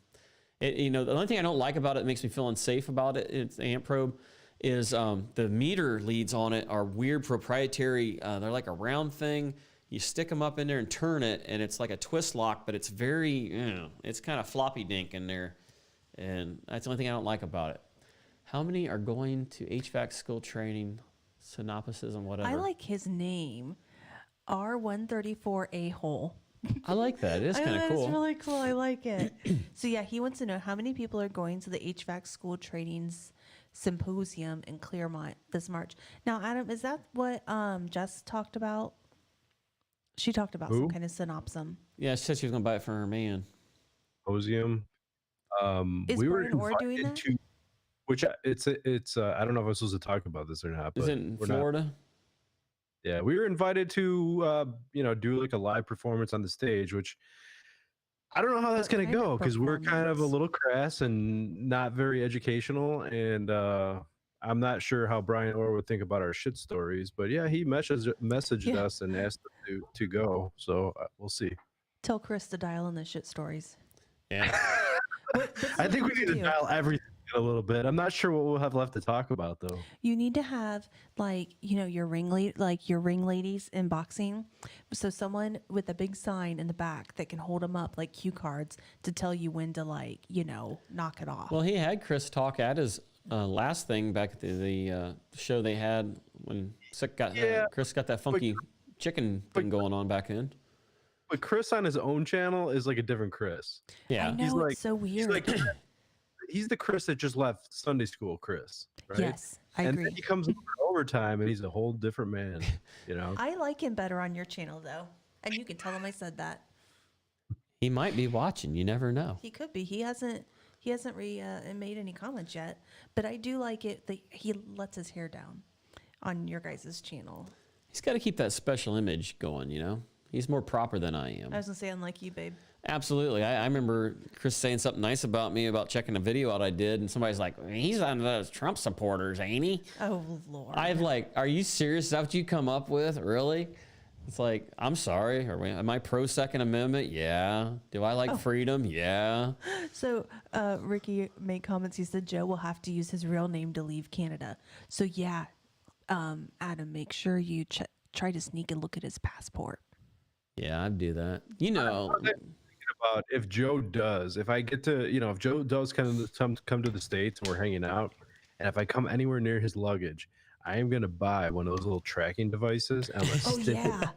the only thing I don't like about it, makes me feel unsafe about it, it's the amp probe, is the meter leads on it are weird proprietary. They're like a round thing. You stick them up in there and turn it, and it's like a twist lock, but it's very, it's kind of floppy dink in there. And that's the only thing I don't like about it. How many are going to HVAC school training, synopsis and whatever? I like his name, R134 A-hole. I like that. It is kind of cool. It's really cool. I like it. So yeah, he wants to know how many people are going to the HVAC school trainings symposium in Claremont this March. Now, Adam, is that what Jess talked about? She talked about some kind of synopsis. Yeah, she said she was going to buy it for her man. Symposium. Is we were Brian Orr doing invited that? to, which it's I don't know if I'm supposed to talk about this or not. But Is it in we're not. Florida? Yeah, we were invited to do like a live performance on the stage, which I don't know how that's What going to kind of go because we're kind of a performance? little crass and not very educational, and I'm not sure how Brian Orr would think about our shit stories. But yeah, he messaged Yeah. us and asked us to go, so we'll see. Tell Chris to dial in the shit stories. Yeah. I think we need to dial everything in a little bit. I'm not sure what we'll have left to talk about though. You need to have your ring ladies in boxing. So someone with a big sign in the back that can hold them up like cue cards to tell you when to knock it off. Well, he had Chris talk at his last thing back at the show they had when Chris got that funky chicken thing going on back then. But Chris on his own channel is like a different Chris. Yeah. I know, it's so weird. He's the Chris that just left Sunday school, Chris. Right? Yes, I and agree. then he comes over overtime and he's a whole different man. I like him better on your channel though, and you can tell him I said that. He might be watching. You never know. He could be. He hasn't He hasn't made any comments yet, but I do like it that he lets his hair down on your guys' channel. He's got to keep that special image going, you know? He's more proper than I am. I was gonna say, unlike you, babe. Absolutely. I remember Chris saying something nice about me about checking a video out I did, and somebody's like, he's on those Trump supporters, ain't he? Oh, Lord. I've like, are you serious? Is that what you come up with? Really? It's like, I'm sorry. Am I pro Second Amendment? Yeah. Do I like freedom? Yeah. So Ricky made comments. He said Joe will have to use his real name to leave Canada. So yeah, Adam, make sure you try to sneak and look at his passport. Yeah, I'd do that. You know. I'm thinking about if Joe does, if I get to, you know, if Joe does come to the States and we're hanging out, and if I come anywhere near his luggage, I am gonna buy one of those little tracking devices, and I'm gonna stick it,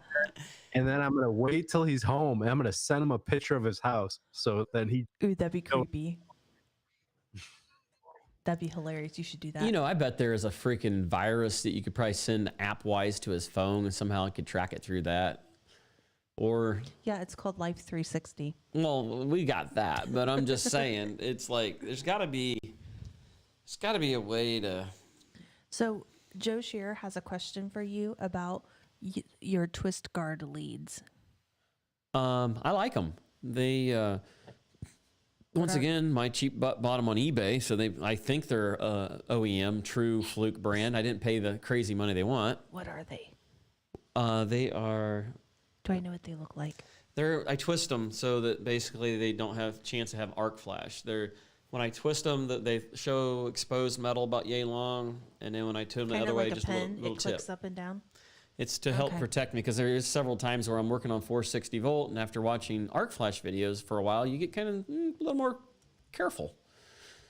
and then I'm gonna wait till he's home, and I'm gonna send him a picture of his house, so then he. Ooh, that'd be creepy. That'd be hilarious. You should do that. You know, I bet there is a freaking virus that you could probably send app-wise to his phone, and somehow it could track it through that. Or yeah, it's called Life 360. well, we got that, but I'm just saying, it's like there's got to be a way to. So Joe Shearer has a question for you about your twist guard leads. I like them. They once again, my cheap butt bought them on eBay, so I think they're OEM, true Fluke brand. I didn't pay the crazy money they want. What are they? They are. Do I know what they look like? I twist them so that basically they don't have chance to have arc flash. When I twist them, they show exposed metal about yay long, and then when I turn them the other way, like just a little it tip. clicks up and down. It's to help protect me because there is several times where I'm working on 460 volt, and after watching arc flash videos for a while, you get kind of a little more careful.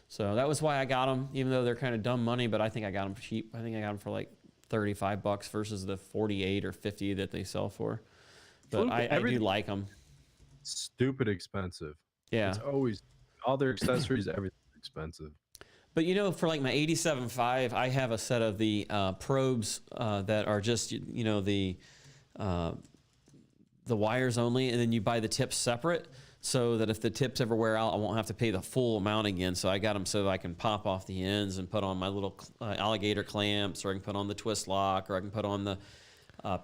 So that was why I got them, even though they're kind of dumb money, but I think I got them cheap. I think I got them for like $35 versus the 48 or 50 that they sell for. But I do like them. Stupid expensive. Yeah. It's always all their accessories, everything's expensive. But you know, for like my 87.5, I have a set of the probes that are just, you know, the wires only, and then you buy the tips separate so that if the tips ever wear out, I won't have to pay the full amount again. So I got them so that I can pop off the ends and put on my little alligator clamps, or I can put on the twist lock, or I can put on the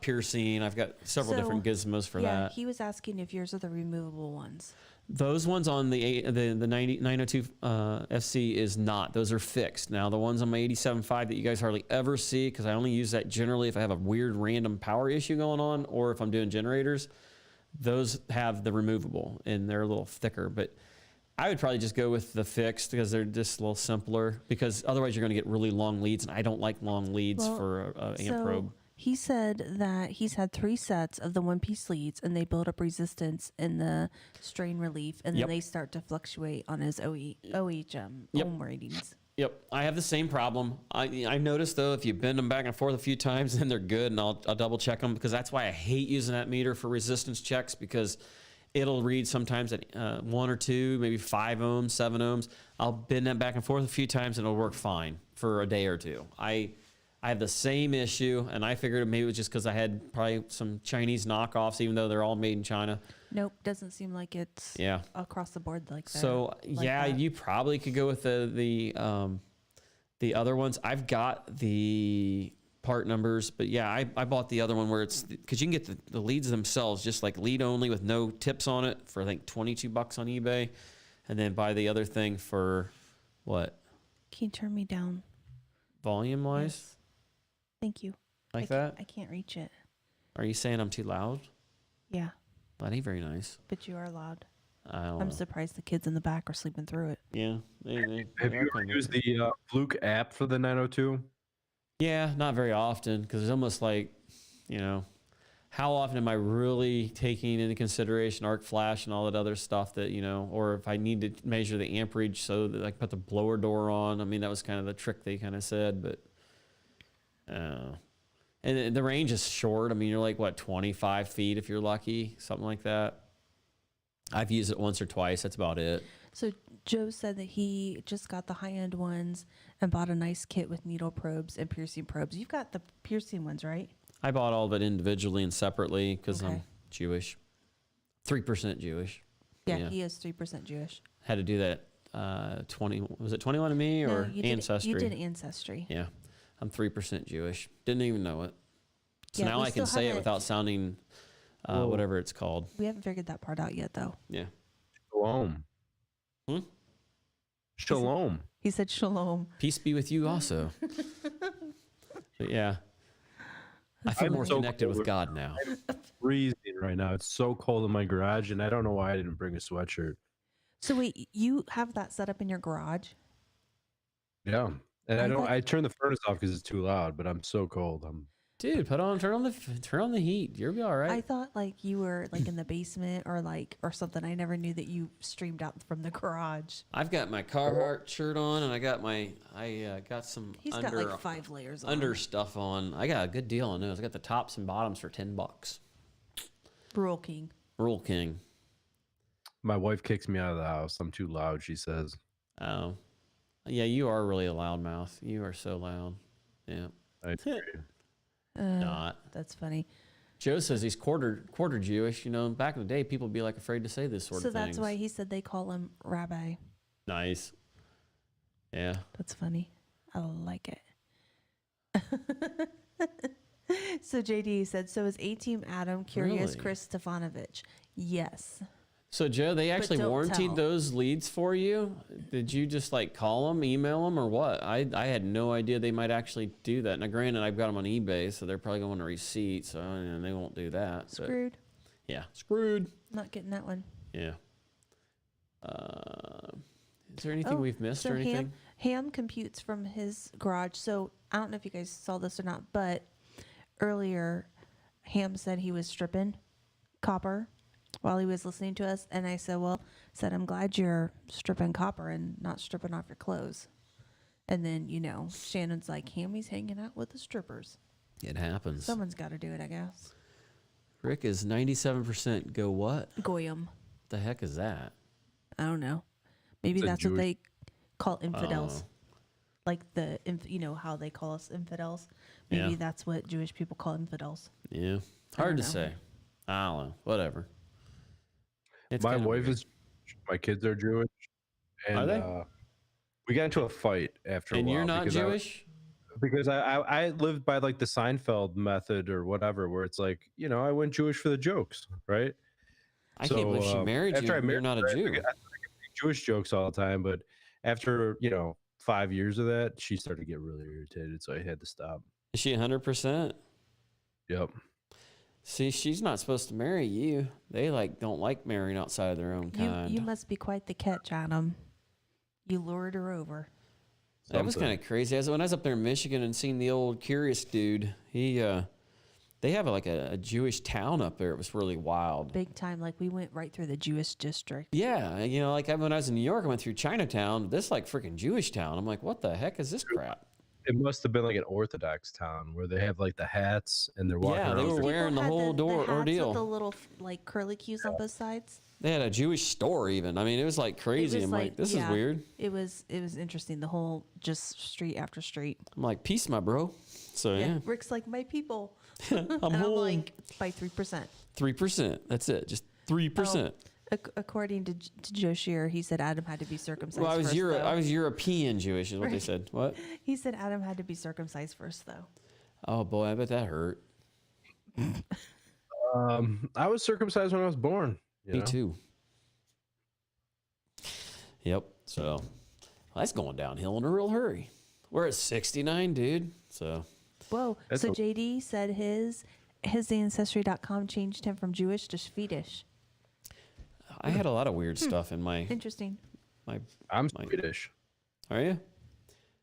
piercing. I've got several different gizmos for that. Yeah, he was asking if yours are the removable ones. Those ones on the 902 FC is not. Those are fixed. Now, the ones on my 87.5 that you guys hardly ever see, because I only use that generally if I have a weird random power issue going on, or if I'm doing generators, those have the removable, and they're a little thicker. But I would probably just go with the fixed because they're just a little simpler, because otherwise you're going to get really long leads, and I don't like long leads for an amp probe. He said that he's had 3 sets of the one-piece leads, and they build up resistance in the strain relief, and then they start to fluctuate on his ohm ratings. Yep, I have the same problem. I've noticed, though, if you bend them back and forth a few times, then they're good, and I'll double check them, because that's why I hate using that meter for resistance checks, because it'll read sometimes at 1 or 2, maybe 5 ohms, 7 ohms. I'll bend that back and forth a few times, and it'll work fine for a day or two. I have the same issue, and I figured maybe it was just because I had probably some Chinese knockoffs, even though they're all made in China. Nope, doesn't seem like it's across the board like that. So you probably could go with the other ones. I've got the part numbers, but yeah, I bought the other one where it's, because you can get the leads themselves just like lead only with no tips on it for I think $22 on eBay, and then buy the other thing for what? Can you turn me down? Volume wise? Yes. Thank you. Like that? I can't reach it. Are you saying I'm too loud? Yeah. That ain't very nice. But you are loud. I'm I'm surprised the kids in the back are sleeping through it. Yeah. Have you ever used the Fluke app for the 902? Yeah, not very often, because it's almost like, you know, how often am I really taking into consideration arc flash and all that other stuff that, you know, or if I need to measure the amperage so that I can put the blower door on. I mean, that was kind of the trick they kind of said, but and the range is short. I mean, you're like, what, 25 feet if you're lucky, something like that. I've used it once or twice. That's about it. So Joe said that he just got the high-end ones and bought a nice kit with needle probes and piercing probes. You've got the piercing ones, right? I bought all of it individually and separately because I'm Jewish. 3% Jewish. Yeah, he is 3% Jewish. Had to do that Was it 21andMe or you Ancestry? You did Ancestry. Yeah, I'm 3% Jewish. Didn't even know it. So Yeah, now we I can still say it haven't- without sounding whatever it's called. We haven't figured that part out yet, though. Yeah. Shalom. Hmm? Shalom. He said shalom. Peace be with you also. But yeah. I feel more so connected cold. with God now. Freezing right now. It's so cold in my garage, and I don't know why I didn't bring a sweatshirt. So wait, you have that set up in your garage? Yeah, and I thought- I turn the furnace off because it's too loud. But I'm so cold. Dude, turn on the heat. You'll be all right. I thought like you were like in the basement or something. I never knew that you streamed out from the garage. I've got my Carhartt shirt on, and I got got some He's got like 5 layers on. under stuff on. I got a good deal on those. I got the tops and bottoms for $10. Rule King. Rule King. My wife kicks me out of the house. I'm too loud, she says. Oh, yeah, you are really a loud mouth. You are so loud. Yeah. I agree. Not. That's funny. Joe says he's quarter Jewish. You know, back in the day, people would be like afraid to say this sort So of thing. that's why he said they call him Rabbi. Nice. Yeah. That's funny. I like it. So JD said, so is A-Team Adam curious Really? Chris Stefanovich? Yes. So Joe, they actually don't warranted tell. those leads for you. Did you just like call them, email them, or what? I had no idea they might actually do that. Now, granted, I've got them on eBay, so they're probably going to receipt, so they won't do that. But, Screwed. yeah, screwed. Not getting that one. Yeah. Is there anything we've missed so or anything? Ham computes from his garage. So I don't know if you guys saw this or not, but earlier Ham said he was stripping copper while he was listening to us, and I said, I'm glad you're stripping copper and not stripping off your clothes. And then, Shannon's like, Hammy's hanging out with the strippers. It happens. Someone's got to do it, I guess. Rick is 97% go what? Goyim. The heck is that? I don't know. Maybe It's a that's what Jewish- they call infidels. Oh. Like how they call us infidels. Maybe Yeah. that's what Jewish people call infidels. Yeah. I Hard to don't know. say. I don't know. Whatever. It's My kinda wife weird. is Jewish, my kids are Jewish. And, Are they? we got into a fight after a And while. you're not because Jewish? Because I lived by like the Seinfeld method or whatever, where it's like, I went Jewish for the jokes, right? I can't believe she married you. after I You're married not a her, I Jew. make Jewish jokes all the time, but after 5 years of that, she started to get really irritated, so I had to stop. Is she 100%? Yep. See, she's not supposed to marry you. They don't like marrying outside of their own kind. You must be quite the catch, Adam. You lured her over. That was Something. kind of crazy. When I was up there in Michigan and seen the old Curious dude, they have a Jewish town up there. It was really wild. Big time. Like we went right through the Jewish district. Yeah, when I was in New York, I went through Chinatown. This freaking Jewish town. I'm like, what the heck is this crap? It must have been like an Orthodox town where they have like the hats and they're walking Yeah, around. they were with wearing the People had whole the hats ordeal. with the little curly cues on both sides. They had a Jewish store even. I mean, it was crazy. It was I'm like, this is weird. It was interesting. The whole just street after street. I'm like, peace, my bro. So yeah, Rick's like, my people. I'm And I'm home. like, by 3%. 3%. That's it. Just 3%. According to Joe Shearer, he said Adam had to be circumcised Well, I was first, though. I was European Jewish, is what they Right. said. What? He said Adam had to be circumcised first, though. Oh boy, I bet that hurt. I was circumcised when I was born. Me too. Yep. So well, that's going downhill in a real hurry. We're at 69, dude. So Whoa. That's So a- JD said his ancestry.com changed him from Jewish to Swedish. I had a lot of weird stuff in my Interesting. I'm Mine. Swedish. Are you?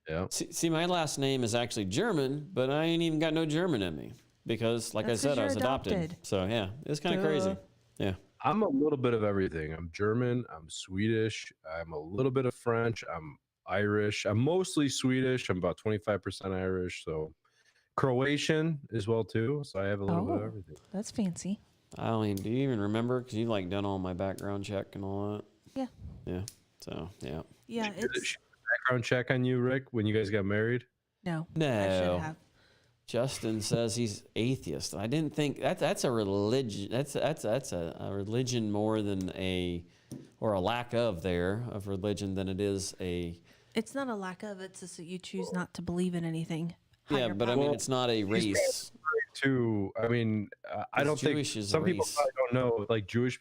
Yeah. See, my last name is actually German, but I ain't even got no German in me because, like That's I 'cause said, I you're was adopted. adopted. So yeah, it's kind of crazy. Duh. Yeah. I'm a little bit of everything. I'm German. I'm Swedish. I'm a little bit of French. I'm Irish. I'm mostly Swedish. I'm about 25% Irish. So Croatian as well too. So I have a little bit of Oh. everything. That's fancy. I don't even. Do you even remember? Because you done all my background check and all that. Yeah. Yeah. So yeah. Yeah, Did it's she do a background check on you, Rick, when you guys got married? no. I No. should have. Justin says he's atheist. I didn't think that's a religion. That's a religion more than a or a lack of there of religion than it is a. It's not a lack of, it's just that you choose not to believe in anything. Yeah, higher but I power. mean, it's not a race. To I mean, I don't Jewish think is a some people race. probably don't know. Like Jewish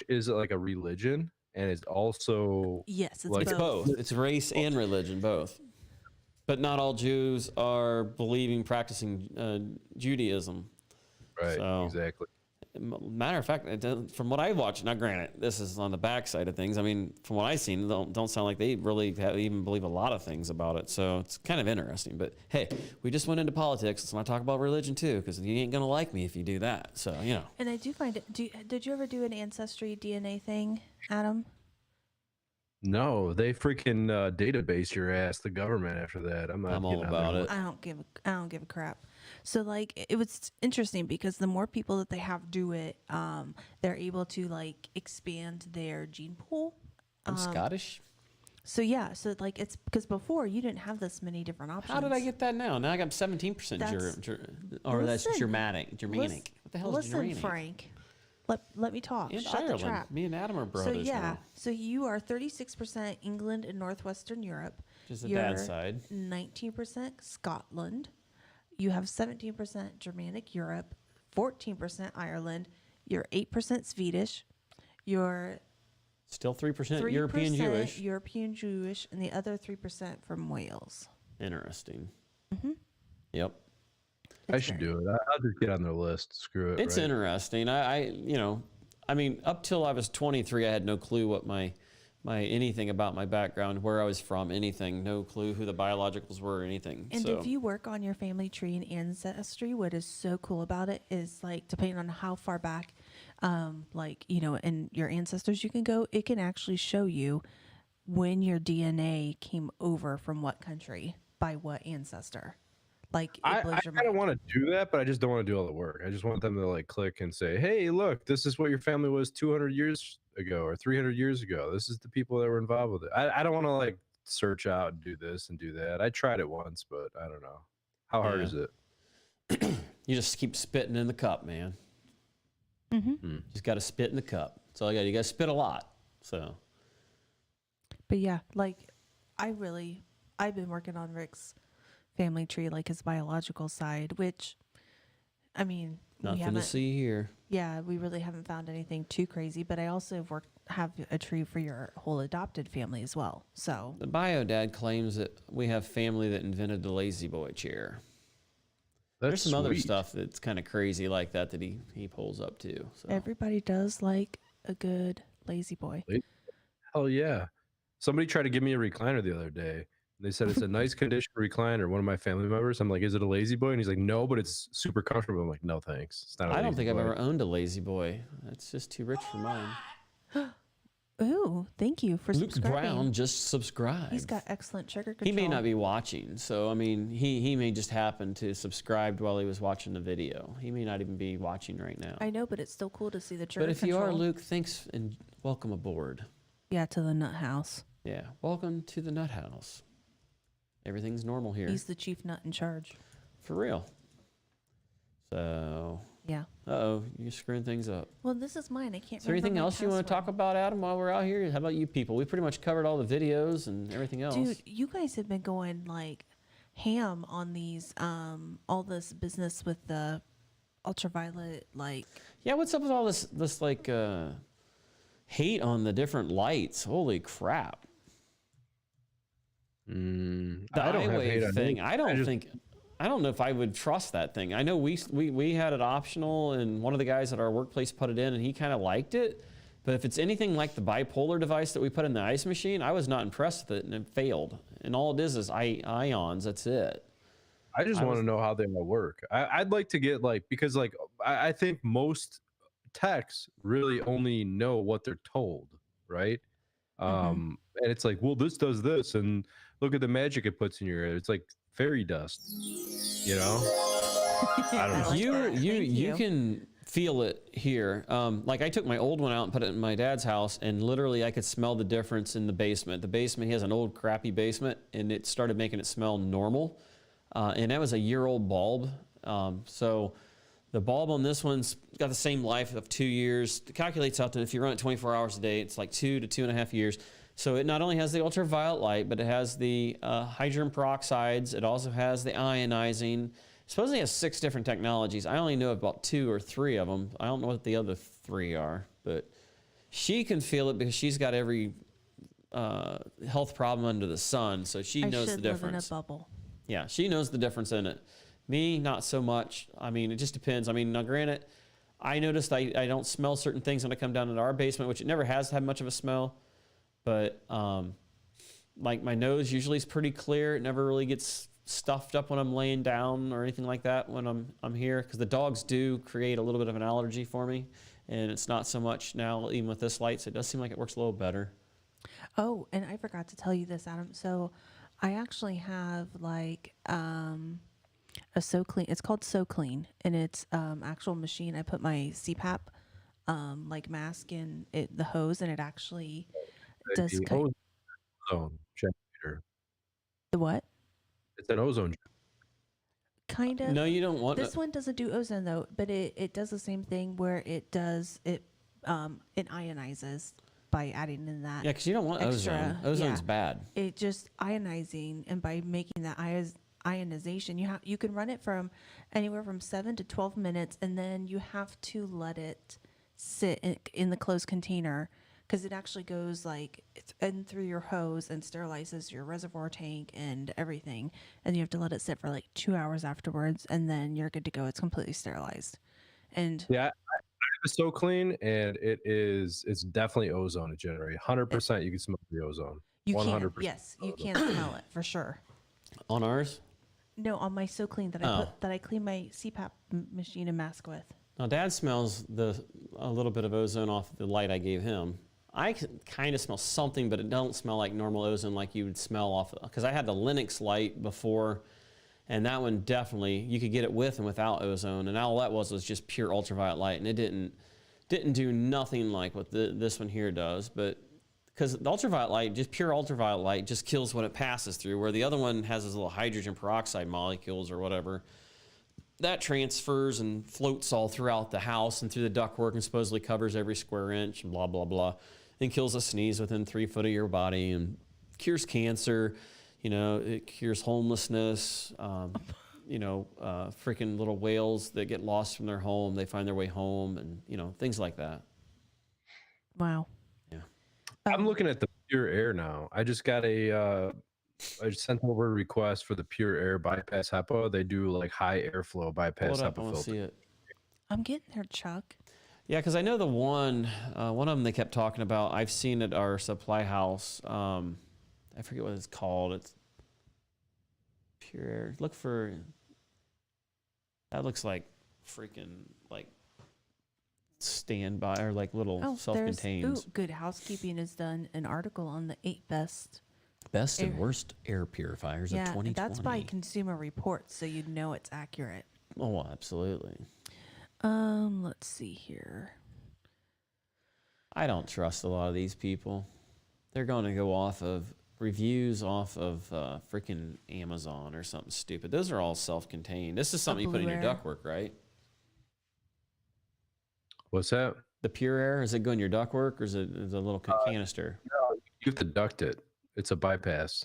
is like a religion, and it's also Yes, it's like It's both. It's race and religion, both. But not all Jews are believing, practicing Judaism. right. So- Exactly. Matter of fact, from what I watched, now granted, this is on the backside of things. I mean, from what I've seen, don't sound like they really even believe a lot of things about it. So it's kind of interesting. But hey, we just went into politics. Let's not talk about religion too, because you ain't gonna like me if you do that. So you know. And I do find it. Did you ever do an ancestry DNA thing, Adam? No, they freaking database your ass, the government. After that, I'm I'm all getting on about there. it. I don't give a crap. So like it was interesting because the more people that they have do it, they're able to like expand their gene pool. I'm Scottish. So yeah, so like it's because before you didn't have this many different options. How did I get that now? Now I got 17% that's Listen, Germanic. What the hell is Listen, Germanic? Frank. Let me talk. And Shut the Ireland. trap. Me and Adam are So brothers yeah, now. so you are 36% England and Northwestern Europe. Just the You're dad's side. 19% Scotland. You have 17% Germanic Europe, 14% Ireland. You're 8% Swedish. You're Still 3% 3% European Jewish. European Jewish, and the other 3% from Wales. Interesting. Yep. I should do it. I'll just get on their list. Screw it. It's right? interesting. I mean, up till I was 23, I had no clue what my anything about my background, where I was from, anything. No clue who the biologicals were or anything. And so if you work on your family tree and ancestry, what is so cool about it is like depending on how far back, in your ancestors you can go, it can actually show you when your DNA came over from what country by what ancestor. Like it blows I your kind of mind. want to do that, but I just don't want to do all the work. I just want them to like click and say, "Hey, look, this is what your family was 200 years ago or 300 years ago. This is the people that were involved with it." I don't want to like search out and do this and do that. I tried it once, but I don't know. How hard Yeah. is it? you just keep spitting in the cup, man. Just got to spit in the cup. That's all you got. You got to spit a lot. So But yeah, like I've been working on Rick's family tree, like his biological side, which I mean, we nothing to haven't, see here. yeah, we really haven't found anything too crazy, but I also have a tree for your whole adopted family as well. So The bio dad claims that we have family that invented the lazy boy chair. That's There's some other sweet. stuff that's kind of crazy like that he pulls up too. So everybody does like a good lazy boy. Hell yeah. Somebody tried to give me a recliner the other day. They said it's a nice condition recliner. One of my family members. I'm like, "Is it a lazy boy?" And he's like, "No, but it's super comfortable." I'm like, "No, thanks. It's not." I I don't think I've ever owned a lazy boy. That's just too rich for mine. Ooh, thank you for Luke subscribing. Brown just subscribed. He's got excellent trigger control. He may not be watching, so I mean, he may just happen to subscribe while he was watching the video. He may not even be watching right now. I know, but it's still cool to see the trigger But if control. you are, Luke, thanks and welcome aboard. Yeah, to the nut house. Yeah, welcome to the Nut House. Everything's normal here, He's the chief nut in charge. for real. So, Yeah. uh-oh, you're screwing things up. Well, this is mine. I can't. Is there anything remember my else you want to talk password. about, Adam, while we're out here? How about you people? We pretty much covered all the videos and everything else. Dude, you guys have been going like ham on these all this business with the ultraviolet like Yeah, what's up with all this like hate on the different lights? Holy crap. The I don't have hate iWave on thing, anything. I don't know if I would trust that thing. I know we had it optional, and one of the guys at our workplace put it in, and he kind of liked it. But if it's anything like the bipolar device that we put in the ice machine, I was not impressed with it, and it failed. And all it is ions. That's it. I just want to know how they all work. I'd like to get like, because like I think most techs really only know what they're told, right? And it's like, well, this does this, and look at the magic it puts in your ear. It's like fairy dust, you know? I don't know. You can feel it here. Like I took my old one out and put it in my dad's house, and literally I could smell the difference in the basement. The basement, he has an old crappy basement, and it started making it smell normal. And that was a year-old bulb. So The bulb on this one's got the same life of 2 years. It calculates out that if you run it 24 hours a day, it's like 2 to 2.5 years. So it not only has the ultraviolet light, but it has the hydrogen peroxides. It also has the ionizing. Supposedly it has 6 different technologies. I only know about 2 or 3 of them. I don't know what the other 3 are, but she can feel it because she's got every health problem under the sun, so she knows the difference. Live in a bubble. Yeah, she knows the difference in it. Me, not so much. I mean, it just depends. I mean, now granted, I noticed I don't smell certain things when I come down into our basement, which it never has had much of a smell. But like my nose usually is pretty clear. It never really gets stuffed up when I'm laying down or anything like that when I'm here, because the dogs do create a little bit of an allergy for me, and it's not so much now even with this light. So it does seem like it works a little better. Oh, and I forgot to tell you this, Adam. So I actually have like a So Clean. It's called So Clean, and it's actual machine. I put my CPAP like mask in the hose, and it actually does The ozone generator. the what? It's an ozone. Kind of. No, you don't want This one doesn't do ozone though, but it does the same thing where it ionizes by adding in that. Yeah, because you don't want extra, ozone. Ozone's yeah. bad. It just ionizing, and by making that ionization, you can run it from anywhere from 7 to 12 minutes, and then you have to let it sit in the closed container, because it actually goes like in through your hose and sterilizes your reservoir tank and everything, and you have to let it sit for like 2 hours afterwards, and then you're good to go. It's completely sterilized. And Yeah, it's so clean, and it's definitely ozone generated. 100%, you can smell the ozone. you 100%. can, yes, you can smell it for sure. On ours? No, on my So Clean that I clean my CPAP machine and mask with. Now, Dad smells a little bit of ozone off the light I gave him. I kind of smell something, but it don't smell like normal ozone like you would smell off, because I had the Linux light before, and that one definitely, you could get it with and without ozone, and all that was just pure ultraviolet light, and it didn't do nothing like what this one here does, but because the ultraviolet light, just pure ultraviolet light, just kills when it passes through, where the other one has those little hydrogen peroxide molecules or whatever. That transfers and floats all throughout the house and through the ductwork and supposedly covers every square inch and blah, blah, blah, and kills a sneeze within 3 foot of your body and cures cancer. You know, it cures homelessness. Freaking little whales that get lost from their home, they find their way home, and, you know, things like that. Wow. Yeah. I'm looking at the pure air now. I just got I sent over a request for the pure air bypass HEPA. They do like high airflow bypass Hold up, I HEPA want to see filter. it. I'm getting there, Chuck. Yeah, because I know the one of them they kept talking about. I've seen at our supply house. I forget what it's called. It's pure air. Look for. That looks like freaking like standby or like little self-contained. Ooh, Good Housekeeping has done an article on the 8 best and worst air purifiers of 2020. That's by Consumer Reports, so you know it's accurate. Oh, absolutely. Let's see here. I don't trust a lot of these people. They're going to go off of reviews off of freaking Amazon or something stupid. Those are all self-contained. This is something you put in your ductwork, right? What's that? The pure air, is it going in your ductwork, or is it a little canister? No, you have to duct it. It's a bypass.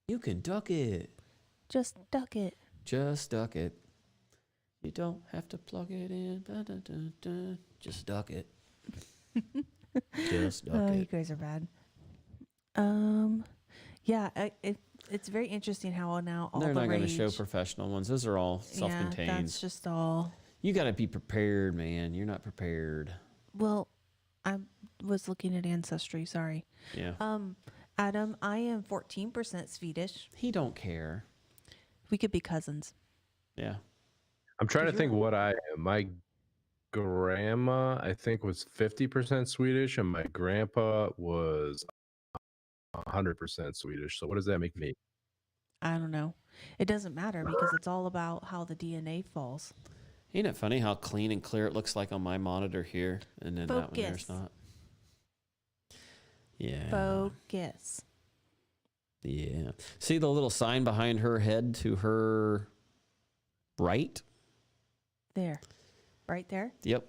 You can duck it. Just duck it. Just duck it. You don't have to plug it in. Da, da, da, da. Just duck it. Just duck Oh, it. you guys are bad. Yeah, it's very interesting how now all They're the not going to rage. show professional ones. Those are all self-contained. Yeah, that's just all. You got to be prepared, man. You're not prepared. Well, I was looking at Ancestry. Sorry. Yeah. Adam, I am 14% Swedish. He don't care. We could be cousins. Yeah. I'm trying to think what I am. My grandma, I think, was 50% Swedish, and my grandpa was 100% Swedish. So what does that make me? I don't know. It doesn't matter because it's all about how the DNA falls. Ain't it funny how clean and clear it looks like on my monitor here, and then that one there's Focus. not? Yeah. Focus. Yeah. See the little sign behind her head to her right? There. right there. Yep.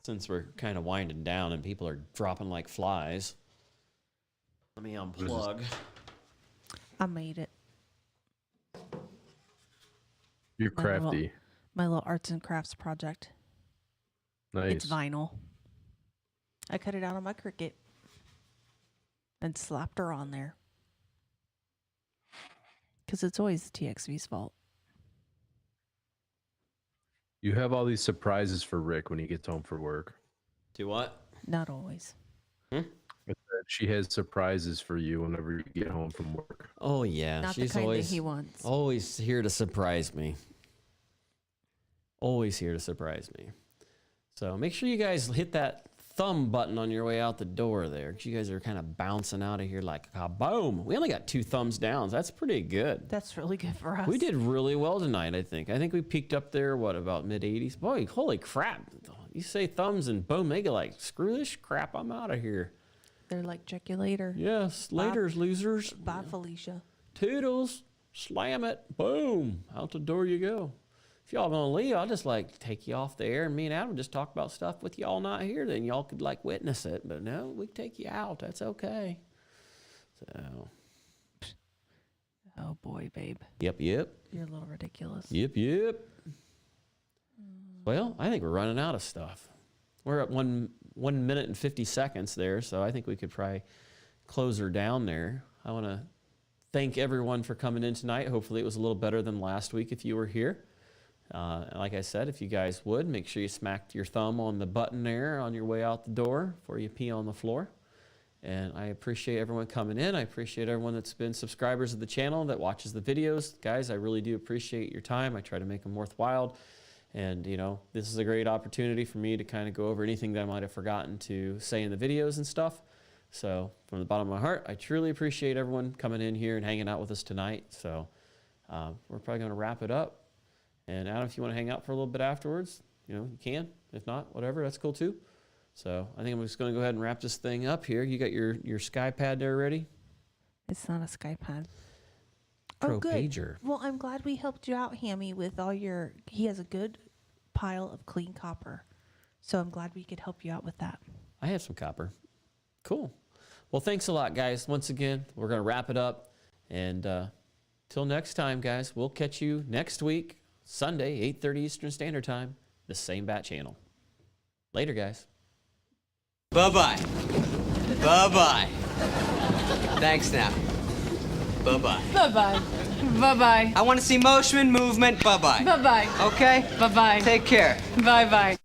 Since we're kind of winding down and people are dropping like flies, let me unplug. I made it. You're crafty. My little arts and crafts project. Nice. It's vinyl. I cut it out on my Cricut and slapped her on there. Because it's always TXV's fault. You have all these surprises for Rick when he gets home from work. Do what? Not always. I said she has surprises for you whenever you get home from work. Oh yeah, Not she's the kind always that he wants. always here to surprise me. Always here to surprise me. So make sure you guys hit that thumb button on your way out the door there. 'Cause you guys are kind of bouncing out of here like kaboom. We only got 2 thumbs down. That's pretty good. That's really good for us. We did really well tonight, I think. I think we peaked up there, what, about mid-80s? Boy, holy crap. You say thumbs and boom, they go like, screw this crap, I'm out of here. They're like, check you later. Yes, laters, losers. Bye, Felicia. Toodles, slam it, boom, out the door you go. If y'all gonna leave, I'll just like take you off the air and me and Adam just talk about stuff with y'all not here. Then y'all could like witness it. But no, we take you out. That's okay. So. Oh boy, babe. Yep. You're a little ridiculous. Yep. Well, I think we're running out of stuff. We're at 1 minute and 50 seconds there, so I think we could probably close her down there. I want to thank everyone for coming in tonight. Hopefully it was a little better than last week if you were here. Like I said, if you guys would, make sure you smacked your thumb on the button there on your way out the door before you pee on the floor. And I appreciate everyone coming in. I appreciate everyone that's been subscribers of the channel that watches the videos. Guys, I really do appreciate your time. I try to make them worthwhile. And, you know, this is a great opportunity for me to kind of go over anything that I might have forgotten to say in the videos and stuff. So from the bottom of my heart, I truly appreciate everyone coming in here and hanging out with us tonight. So we're probably going to wrap it up. And Adam, if you want to hang out for a little bit afterwards, you know, you can. If not, whatever, that's cool too. So I think I'm just going to go ahead and wrap this thing up here. You got your Sky Pad there ready? It's not a Sky Pad. Pro oh, good. pager. Well, I'm glad we helped you out, Hammy, with all your... He has a good pile of clean copper. So I'm glad we could help you out with that. I have some copper. Cool. Well, thanks a lot, guys. Once again, we're going to wrap it up. And till next time, guys, we'll catch you next week. Sunday, 8:30 Eastern Standard Time, the same bat channel. Later, guys. Bye-bye. Bye-bye. Thanks now. Bye-bye. Bye-bye. Bye-bye. I want to see motion, movement. Bye-bye. Bye-bye. Okay? Bye-bye. Take care. Bye-bye.